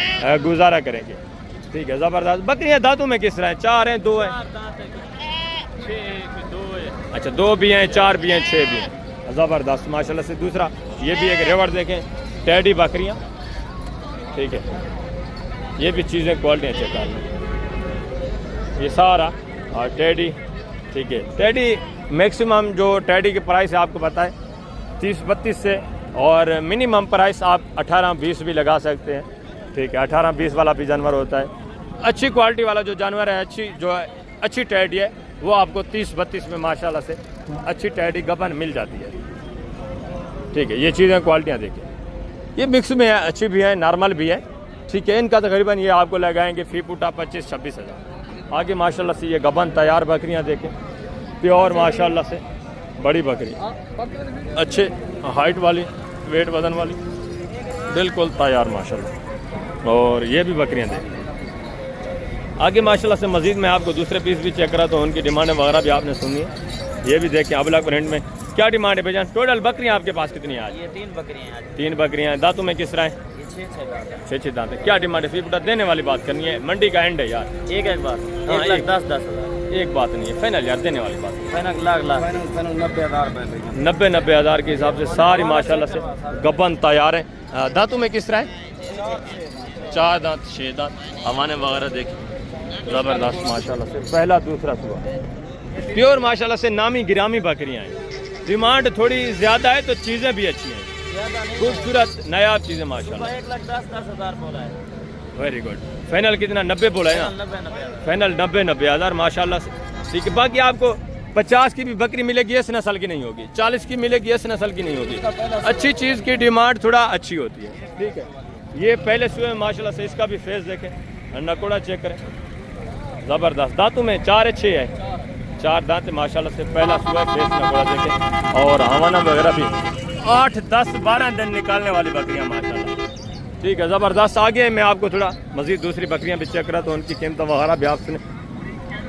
गुजारा करेंगे, ठीक है। ज़बरदस्त बकरियाँ दांतों में किस तरह हैं? 4 हैं, 2 हैं? 2 है। अच्छा 2 भी हैं, 4 भी हैं, 6 भी हैं, ज़बरदस्त माशाल्लाह से। दूसरा ये भी एक रेवर देखें, टैडी बकरियाँ, ठीक है। ये भी चीज़ें क्वालिटी चेक कर लें, ये सारा और टैडी, ठीक है। टैडी मैक्सिमम जो टैडी की प्राइस है आपको पता है 30-32 से, और मिनिमम प्राइस आप 18-20 भी लगा सकते हैं, ठीक है। 18-20 वाला भी जानवर होता है। अच्छी क्वालिटी वाला जो जानवर है, अच्छी टैडी है, वो आपको 30-32 में माशाल्लाह से अच्छी टैडी गबन मिल जाती है, ठीक है। ये चीज़ें क्वालिटियाँ देखिए, ये मिक्स में है, अच्छी भी है, नॉर्मल भी है, ठीक है। इनका तकरीबन ये आपको लगाएंगे फी फुटा 25-26 हज़ार। आगे माशाल्लाह से ये गबन तैयार बकरियां देखें, प्योर माशाल्लाह से बड़ी बकरी, अच्छे हाइट वाली, वेट वजन वाली, बिल्कुल तैयार माशाल्लाह। और ये भी बकरियां देखें। आगे माशाल्लाह से मज़ीद मैं आपको दूसरे पीस भी चेक करा तो उनकी डिमांड वगैरह भी आपने सुनी है। ये भी देखें अबला प्रिंट में क्या डिमांड है भाईजान? टोटल बकरियां आपके पास कितनी है आज? ये 3 बकरियां हैं आज। 3 बकरियां हैं। दांतों में किस तरह है? ये 6 दांत है। क्या डिमांड है? फी फुटा देने वाली बात करनी है, मंडी का एंड है यार। एक बात, हाँ, 1,10,000 एक बात नहीं है, फाइनल यार देने वाली बात। फाइनल लाख 90 हज़ार के हिसाब से सारी माशाल्लाह से गबन तैयार है। दांतों में किस तरह है? 4 दांत, 6 दांत, हवाने वगैरह देखिए, ज़बरदस्त माशाल्लाह से। पहला दूसरा सुबह प्योर माशाल्लाह से नामी गिरामी बकरियाँ हैं। डिमांड थोड़ी ज़्यादा है तो चीज़ें भी अच्छी हैं, खूबसूरत नायाब चीज़ें माशाल्लाह। 1,10,000 बोला है। Very good. फाइनल कितना? 90 बोला है ना? फाइनल 90 हज़ार माशाल्लाह से, ठीक है। बाकी आपको 50 की भी बकरी मिलेगी, इस नस्ल की नहीं होगी, 40 की मिलेगी, इस नस्ल की नहीं होगी। अच्छी चीज़ की डिमांड थोड़ा अच्छी होती है, ठीक है। ये पहले सुबह माशाल्लाह से, इसका भी फेस देखें, नकोड़ा चेक करें, ज़बरदस्त। दांतों में 4-6 है, 4 दांत माशाल्लाह से। पहला सुबह फेस नकोड़ा देखें, और हवाना वगैरह भी 8-10-12 दिन निकालने वाली बकरियाँ माशाल्लाह, ठीक है, ज़बरदस्त। आगे मैं आपको थोड़ा मज़ीद दूसरी बकरियाँ भी चेक करा तो उनकी कीमत वगैरह भी आप सुने।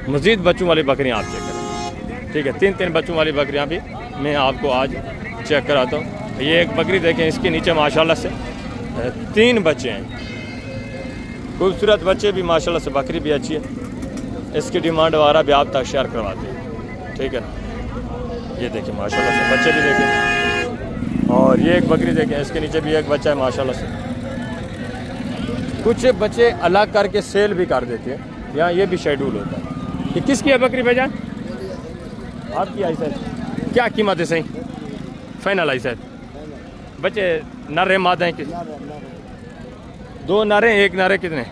मज़ीद बच्चों वाली बकरियाँ आप चेक करें, ठीक है। 3 बच्चों वाली बकरियाँ भी मैं आपको आज चेक कराता हूँ। ये एक बकरी देखें, इसके नीचे माशाल्लाह से 3 बच्चे हैं, खूबसूरत बच्चे भी माशाल्लाह से। बकरी भी अच्छी है, इसकी डिमांड वगैरह भी आप तक शेयर करवाते हैं, ठीक है ना। ये देखिए माशाल्लाह से बच्चे भी देखें, और ये एक बकरी देखें, इसके नीचे भी एक बच्चा है माशाल्लाह से। कुछ बच्चे अलग करके सेल भी कर देते हैं, यहाँ ये भी शेड्यूल होता है। ये किसकी है बकरी भाईजान? आपकी आई सर। क्या कीमत है सही? Final I sir. बच्चे नरे मादे हैं किस? 2 नरे, 1 नरे कितने?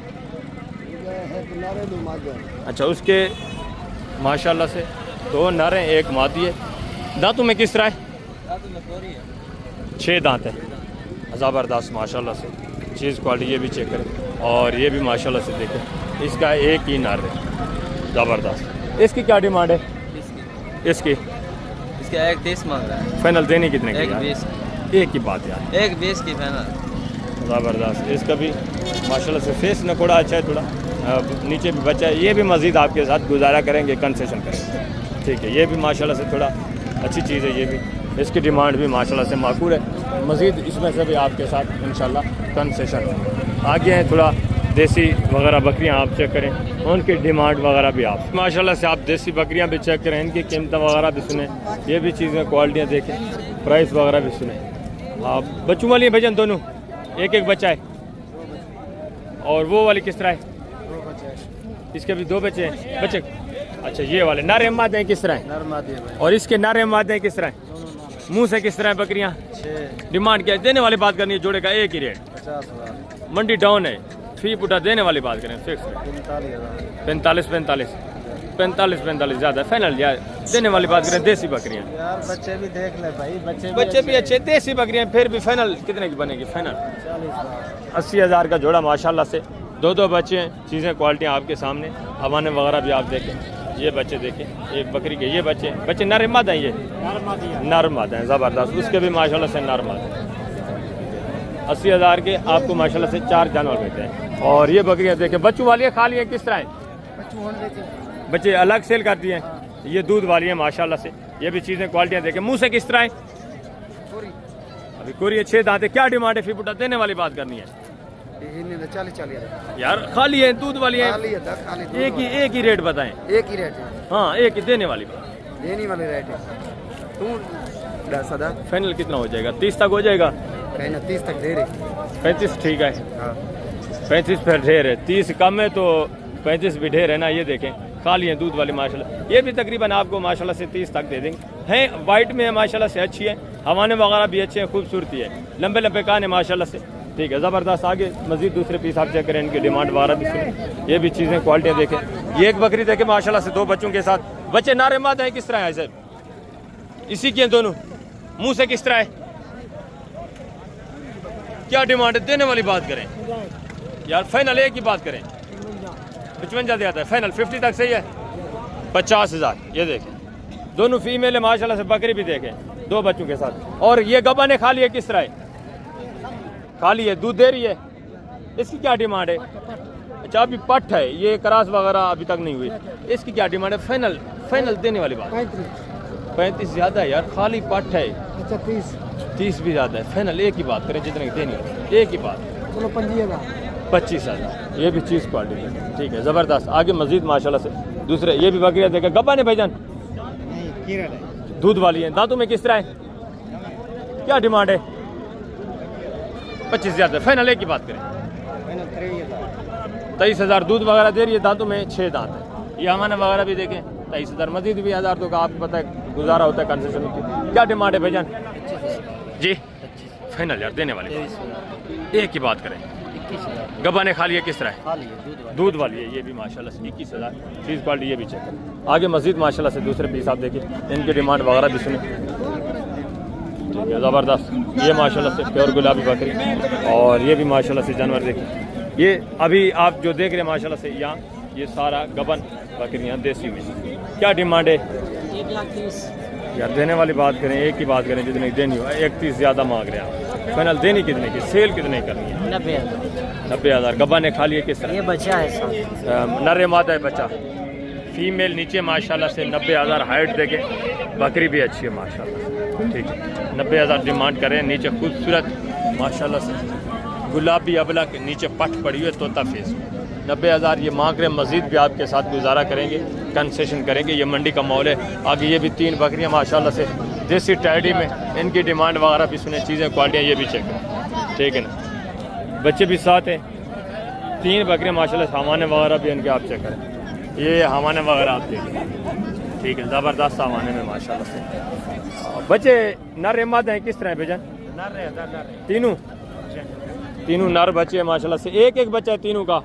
अच्छा, उसके माशाल्लाह से 2 नरे 1 मादी है। दांतों में किस तरह है? 6 दांत है, ज़बरदस्त माशाल्लाह से। चीज़ क्वालिटी ये भी चेक करें, और ये भी माशाल्लाह से देखें, इसका 1 ही नर है, ज़बरदस्त। इसकी क्या डिमांड है? इसकी 1,30 मांग रहा है। फाइनल देनी कितने की? 1,20। एक ही बात यार, 1,20 की फाइनल। ज़बरदस्त। इसका भी माशाल्लाह से फेस नकोड़ा अच्छा है, थोड़ा नीचे भी बच्चा है। ये भी मज़ीद आपके साथ गुजारा करेंगे, कंसेशन करेंगे, ठीक है। ये भी माशाल्लाह से थोड़ा अच्छी चीज़ है, ये भी। इसकी डिमांड भी माशाल्लाह से माकूल है, मज़ीद इसमें से भी आपके साथ इंशाल्लाह कंसेशन। आगे हैं थोड़ा देसी वगैरह बकरियां आप चेक करें, उनकी डिमांड वगैरह भी आप माशाल्लाह से आप देसी बकरियां भी चेक करें, इनकी कीमत वगैरह भी सुने। ये भी चीज़ें क्वालिटियाँ देखें, प्राइस वगैरह भी सुने। आप बच्चों वाली भजन दोनों, एक बच्चा है, और वो वाली किस तरह है? इसके भी 2 बच्चे हैं। बच्चे अच्छा, ये वाले नारे मादे हैं किस तरह है? और इसके नारे मादे हैं किस तरह है? मुंह से किस तरह है बकरियां? डिमांड क्या है? देने वाली बात करनी है, जोड़े का एक ही रेट 50,000। मंडी डाउन है, फी पुटा देने वाली बात करें फिक्स 45। 45 ज़्यादा फाइनल यार, देने वाली बात करें देसी बकरियाँ। यार बच्चे भी देख ले भाई, बच्चे भी अच्छे, देसी बकरियाँ फिर भी फाइनल कितने की बनेगी? फाइनल 80,000 का जोड़ा माशाल्लाह से। दो बच्चे हैं, चीज़ें क्वालिटियाँ आपके सामने, हवाने वगैरह भी आप देखें। ये बच्चे देखें, एक बकरी के ये बच्चे नर मादा हैं, ये नर मादा हैं ज़बरदस्त, उसके भी माशाल्लाह से नर मादा हैं। 80,000 के आपको माशाल्लाह से 4 जानवर मिलते हैं। और ये बकरियाँ देखें, बच्चों वाली है, खाली है, किस तरह है? बच्चे अलग सेल करती हैं। ये दूध वाली है माशाल्लाह से। ये भी चीज़ें क्वालिटियाँ देखें, मुँह से किस तरह है? अभी कोरी 6 दांत है। क्या डिमांड है? फी पुटा देने वाली बात करनी है 40 यार, खाली है, दूध वाली है, एक ही रेट बताएं। एक ही रेट है। हाँ, एक ही देने वाली बात, देने वाले रेट है। तू 10,000 फाइनल कितना हो जाएगा? 30 तक हो जाएगा? 30 तक दे रहे। 35 ठीक है। हाँ 35 फिर ढेर है, 30 कम है तो 35 भी ढेर है ना। ये देखें, खाली है दूध वाली माशाल्लाह। ये भी तकरीबन आपको माशाल्लाह से 30 तक दे देंगे। हैं वाइट में है माशाल्लाह से, अच्छी है, हवाने वगैरह भी अच्छे हैं, खूबसूरती है, लंबे कान है माशाल्लाह से। ठीक है, ज़बरदस्त। आगे मजीद दूसरे पीस आप चेक करें, इनकी डिमांड वगैरह भी सुने। ये भी चीज़ें क्वालिटियाँ देखें। ये एक बकरी देखें माशाल्लाह से, 2 बच्चों के साथ। बच्चे नारे मादा है, किस तरह है सर? इसी के दोनों, मुँह से किस तरह है? क्या डिमांड है? देने वाली बात करें यार, फाइनल एक ही बात करें। 55 दिया था, फाइनल 50 तक सही है। 50,000। ये देखें, दोनों फीमेल है माशाल्लाह से, बकरी भी देखें, 2 बच्चों के साथ। और ये गबा ने खाली है, किस तरह है? खाली है, दूध दे रही है। इसकी क्या डिमांड है? अच्छा, अभी पट है, ये क्रॉस वगैरह अभी तक नहीं हुई। इसकी क्या डिमांड है? फाइनल देने वाली बात। 35 ज़्यादा है यार, खाली पट है। अच्छा 30 भी ज़्यादा है। फाइनल एक ही बात करें, जितने की देनी है एक ही बात। चलो 25,000। ये भी चीज़ क्वालिटी है, ठीक है, ज़बरदस्त। आगे मजीद माशाल्लाह से दूसरे ये भी बकरियाँ देखें। गब्बा ने भाईजान दूध वाली है, दांतों में किस तरह है? क्या डिमांड है? 25 ज़्यादा। फाइनल एक की बात करें, 23,000 दूध वगैरह दे रही है, दांतों में 6 दांत है। ये हमारे वगैरह भी देखें, 23,000। मजीद भी 1,000 तो का आपको पता है गुजारा होता है कंसेशन की। क्या डिमांड है भाईजान जी? फाइनल यार देने वाली एक ही बात करें। गब्बा ने खा लिया, किस तरह है? दूध वाली है, ये भी माशाल्लाह से 21,000। चीज़ क्वालिटी ये भी चेक करें। आगे मजीद माशाल्लाह से दूसरे पीस आप देखिए, इनकी डिमांड वगैरह भी सुने। ठीक है, ज़बरदस्त। ये माशाल्लाह से प्योर गुलाबी बकरी, और ये भी माशाल्लाह से जानवर देखिए। ये अभी आप जो देख रहे हैं माशाल्लाह से, यहाँ ये सारा गबन बकरियाँ देसी में। क्या डिमांड है? 1,30,000 यार देने वाली बात करें, एक ही बात करें, जितने की देनी हो। 31 ज़्यादा मांग रहे हैं आप। फाइनल देनी कितने की? सेल कितने करनी है? 90,000। गब्बा ने खा लिए, किस तरह? ये बच्चा है नर मादा है बच्चा, फीमेल नीचे माशाल्लाह से। 90,000 हाइट देके, बकरी भी अच्छी है माशाल्लाह। ठीक है, 90,000 डिमांड करें। नीचे खूबसूरत माशाल्लाह से गुलाबी अबला के नीचे पट पड़ी हुई है, तोता फेस। 90,000 ये मांग रहे हैं। मजीद भी आपके साथ गुजारा करेंगे, कंसेशन करेंगे। ये मंडी का मॉल है। आगे ये भी 3 बकरियां माशाल्लाह से देसी टैडी में, इनकी डिमांड वगैरह भी सुने, चीज़ें क्वालिटियाँ ये भी चेक करें। ठीक है ना, बच्चे भी साथ हैं। 3 बकरियां माशाल्लाह, सामाने वगैरह भी इनके आप चेक करें। ये हमाने वगैरह आप देखें, ठीक है, ज़बरदस्त सामाने में माशाल्लाह से। बच्चे नर मादा हैं, किस तरह है भेजन? तीनों नर बच्चे हैं माशाल्लाह से। एक बच्चा है तीनों का।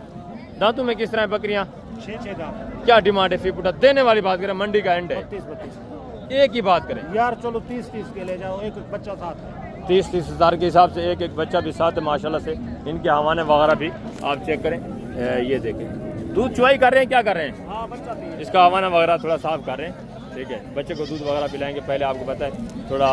दांतों में किस तरह है बकरियां? 6 दांत। क्या डिमांड है? फी पुटा देने वाली बात करें, मंडी का एंड है। 32 एक ही बात करें यार, चलो 30 के ले जाओ, एक बच्चा साथ है। 30,000 के हिसाब से एक बच्चा भी साथ है माशाल्लाह से। इनके हवाने वगैरह भी आप चेक करें। ये देखें, दूध चुवाई कर रहे हैं, क्या कर रहे हैं? हाँ, बच्चा इसका हवाना वगैरह थोड़ा साफ कर रहे हैं। ठीक है, बच्चे को दूध वगैरह पिलाएंगे। पहले आपको पता है थोड़ा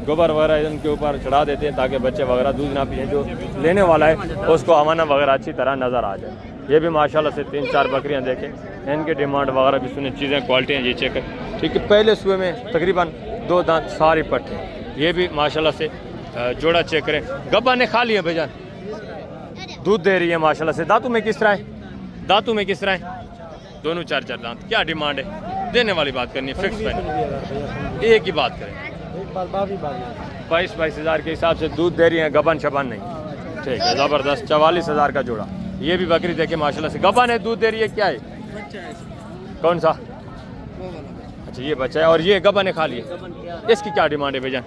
गोबर वगैरह इनके ऊपर चढ़ा देते हैं, ताकि बच्चे वगैरह दूध ना पिए। जो लेने वाला है उसको हवाना वगैरह अच्छी तरह नज़र आ जाए। ये भी माशाल्लाह से 3-4 बकरियां देखें, इनके डिमांड वगैरह भी सुने, चीज़ें क्वालिटियाँ ये चेक करें। ठीक है, पहले सुबह में तकरीबन 2 दांत सारे पट्टे। ये भी माशाल्लाह से जोड़ा चेक करें। गब्बा ने खा लिया भाईजान, दूध दे रही है माशाल्लाह से। दांतों में किस तरह है? दोनों 4-4 दांत। क्या डिमांड है? देने वाली बात करनी है, फिक्स फाइनल एक ही बात करें। 22,000 के हिसाब से दूध दे रही है, गबन शबन नहीं। ठीक है, ज़बरदस्त। 44,000 का जोड़ा। ये भी बकरी देखे माशाल्लाह से, गबा ने दूध दे रही है। क्या है? कौन सा? अच्छा, ये बच्चा है। और ये गबा ने खा लिया। इसकी क्या डिमांड है भाईजान?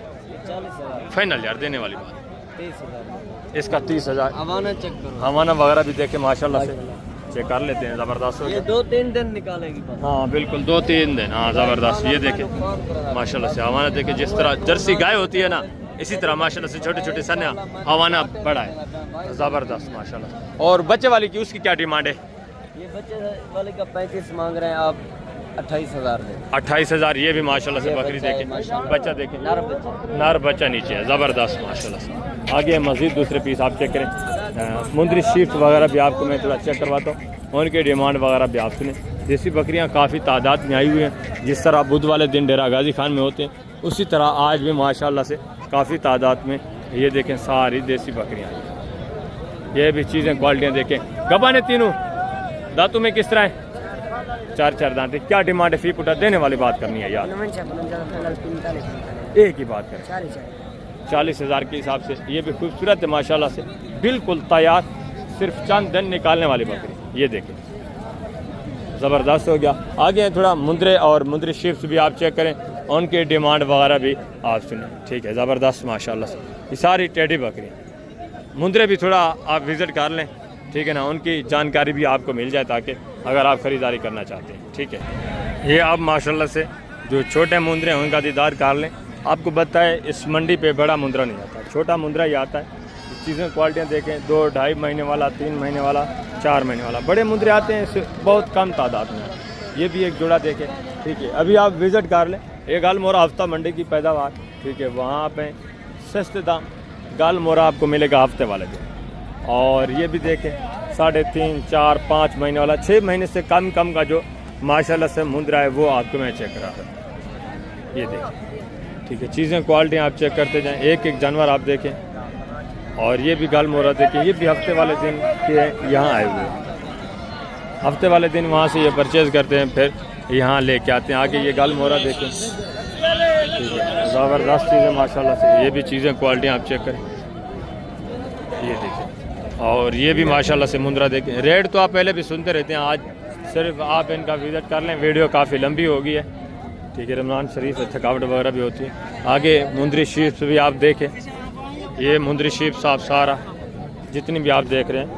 40,000 फाइनल यार देने वाली बात। 30,000 इसका 30,000। हवाना चेक करो, हवाना वगैरह भी देखे माशाल्लाह से। चेक कर लेते हैं, ज़बरदस्त हो ये गया। 2-3 दिन निकालेगी बस। हाँ बिल्कुल 2-3 दिन, हाँ ज़बरदस्त। ये देखें माशाल्लाह से हवाना देखें, जिस तरह जर्सी गाय होती है ना इसी तरह माशाल्लाह से छोटे छोटे सन्या हवाना बड़ा है, ज़बरदस्त माशाल्लाह। और बच्चे वाली की उसकी क्या डिमांड है? ये बच्चे वाले का 35 मांग रहे हैं आप, 28,000 दे। 28,000। ये भी माशाल्लाह से ये बकरी बच्चा है, देखें, माशाल्लाह। बच्चा देखें, नर बच्चा। नर बच्चा नीचे है, ज़बरदस्त माशाल्लाह से। आगे मज़ीद दूसरे पीस आप चेक करें, मुंदरी शीफ्ट वगैरह भी आपको मैं थोड़ा चेक करवाता हूँ, उनकी डिमांड वगैरह भी आप सुने। देसी बकरियाँ काफ़ी तादाद में आई हुई हैं, जिस तरह बुध वाले दिन डेरा गाजी खान में होते हैं उसी तरह आज भी माशाल्लाह से काफ़ी तादाद में ये देखें सारी देसी बकरियाँ आई हैं। ये भी चीज़ें क्वालिटियाँ देखें, गबा ने तीनों दांतों में किस तरह है? 4 दांतें। क्या डिमांड है? फी पुटा देने वाली बात करनी है यार, एक ही बात करें। 40,000 के हिसाब से ये भी खूबसूरत है माशाल्लाह से, बिल्कुल तैयार, सिर्फ चंद दिन निकालने वाली बकरी। ये देखें ज़बरदस्त हो गया। आगे हैं थोड़ा मुंदरे और मुंदरी शिफ्ट भी आप चेक करें, उनके डिमांड वगैरह भी आप सुने। ठीक है, ज़बरदस्त माशाल्लाह से ये सारी टेडी बकरी। मुंदरे भी थोड़ा आप विज़िट कर लें, ठीक है ना, उनकी जानकारी भी आपको मिल जाए ताकि अगर आप ख़रीदारी करना चाहते हैं। ठीक है, ये आप माशाल्लाह से जो छोटे मुंदरे हैं उनका दीदार कर लें। आपको बताए इस मंडी पे बड़ा मुंदरा नहीं आता, छोटा मुंदरा ही आता है। चीज़ें क्वालिटियाँ देखें, 2-2.5 महीने वाला, 3 महीने वाला, 4 महीने वाला, बड़े मुंदरे आते हैं बहुत कम तादाद में। ये भी एक जोड़ा देखें, ठीक है। अभी आप विज़िट कर लें, एक गाल मोरा हफ्ता मंडी की पैदावार, ठीक है, वहाँ पे सस्ते दाम गाल मोरा आपको मिलेगा हफ्ते वाले दिन। और ये भी देखें 3.5, 4, 5 महीने वाला, 6 महीने से कम का जो माशाल्लाह से मुंदरा है वो आपको मैं चेक करा रहा हूँ। ये देखें, ठीक है, चीज़ें क्वालिटी आप चेक करते जाएं, एक एक जानवर आप देखें। और ये भी गाल मोरा देखें, ये भी हफ्ते वाले दिन के यहाँ आए हुए हैं, हफ्ते वाले दिन वहाँ से ये परचेज़ करते हैं, फिर यहाँ लेके आते हैं। आगे ये गाल मोरा देखें, ठीक है, ज़बरदस्त चीज़ें माशाल्लाह से। ये भी चीज़ें क्वालिटी आप चेक करें, ये देखें। और ये भी माशाल्लाह से मुंदरा देखें। रेट तो आप पहले भी सुनते रहते हैं, आज सिर्फ आप इनका विज़िट कर लें। वीडियो काफ़ी लंबी हो गई है, ठीक है, रमज़ान शरीफ है, थकावट वगैरह भी होती है। आगे मुंदरी शीप्स भी आप देखें, ये मुंदरी शीप्स आप सारा जितनी भी आप देख रहे हैं,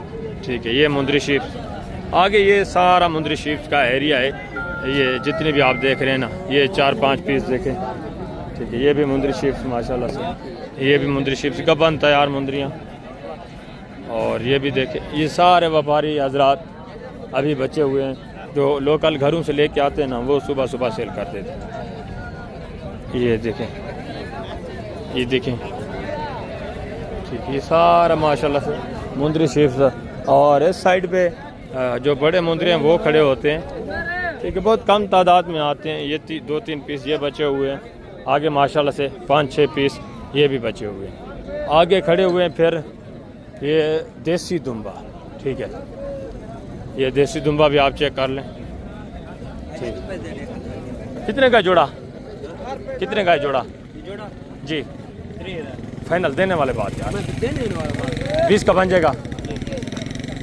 ठीक है, ये मुंदरी शीप्स। आगे ये सारा मुंदरी शीप्स का एरिया है, ये जितनी भी आप देख रहे हैं ना, ये 4-5 पीस देखें, ठीक है। ये भी मुंदरी शीप्स माशाल्लाह से, ये भी मुंदरी शीप्स का बन तैयार मुंदरियाँ। और ये भी देखें, ये सारे व्यापारी हजरात अभी बचे हुए हैं, जो लोकल घरों से लेके आते हैं ना, वो सुबह सुबह सेल कर देते हैं। ये देखें, ये देखें, ठीक है, ये सारा माशाल्लाह से मुंदरी शीप्स। और इस साइड पे जो बड़े मुंदरे हैं वो खड़े होते हैं, ठीक है, बहुत कम तादाद में आते हैं। ये 2-3 पीस ये बचे हुए हैं, आगे माशाल्लाह से 5-6 पीस ये भी बचे हुए हैं। आगे खड़े हुए हैं फिर ये देसी दुम्बा, ठीक है, ये देसी दुम्बा भी आप चेक कर लें, ठीक। कितने का जोड़ा? कितने का है जोड़ा जी? फाइनल देने वाले बात यार, 20 का बन जाएगा,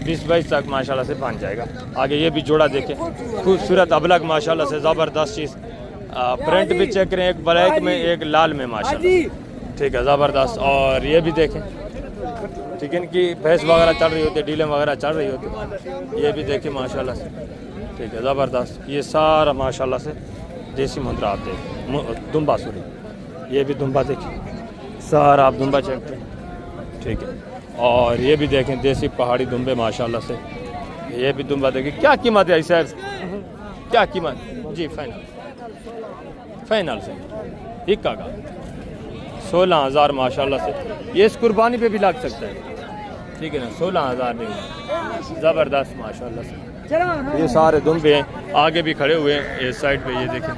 20-22 तक माशाल्लाह से बन जाएगा। आगे ये भी जोड़ा देखें, खूबसूरत अबलग माशाल्लाह से, ज़बरदस्त चीज़। प्रिंट भी चेक करें, एक ब्लैक में एक लाल में माशाल्लाह, ठीक है, ज़बरदस्त। और ये भी देखें, ठीक है, इनकी भैंस वगैरह चल रही होती है, डीलें वगैरह चल रही होती है। ये भी देखें माशाल्लाह से, ठीक है, ज़बरदस्त। ये सारा माशाल्लाह से देसी मुंदरा आप देखें, दुम्बा सूरी, ये भी दुम्बा देखें, सारा आप दुम्बा चेक करें, ठीक है। और ये भी देखें देसी पहाड़ी दुम्बे माशाल्लाह से, ये भी दुम्बा देखें। क्या कीमत है सर? क्या कीमत जी? फाइनल से इक्का का 16,000 माशाल्लाह से। ये इस कुर्बानी पे भी लग सकता है, ठीक है ना, 16,000 नहीं, ज़बरदस्त माशाल्लाह से। ये सारे दुम्बे हैं, आगे भी खड़े हुए हैं इस साइड पे, ये देखें,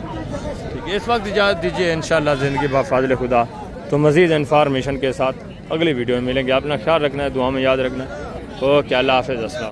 ठीक है। इस वक्त इजाज़त दीजिए, इंशाअल्लाह ज़िंदगी बफ़ाज़िल खुदा तो मज़ीद इन्फॉर्मेशन के साथ अगली वीडियो में मिलेंगे। अपना ख्याल रखना है, दुआ में याद रखना है। ओके, अल्लाह हाफ़िज़, अस्सलाम।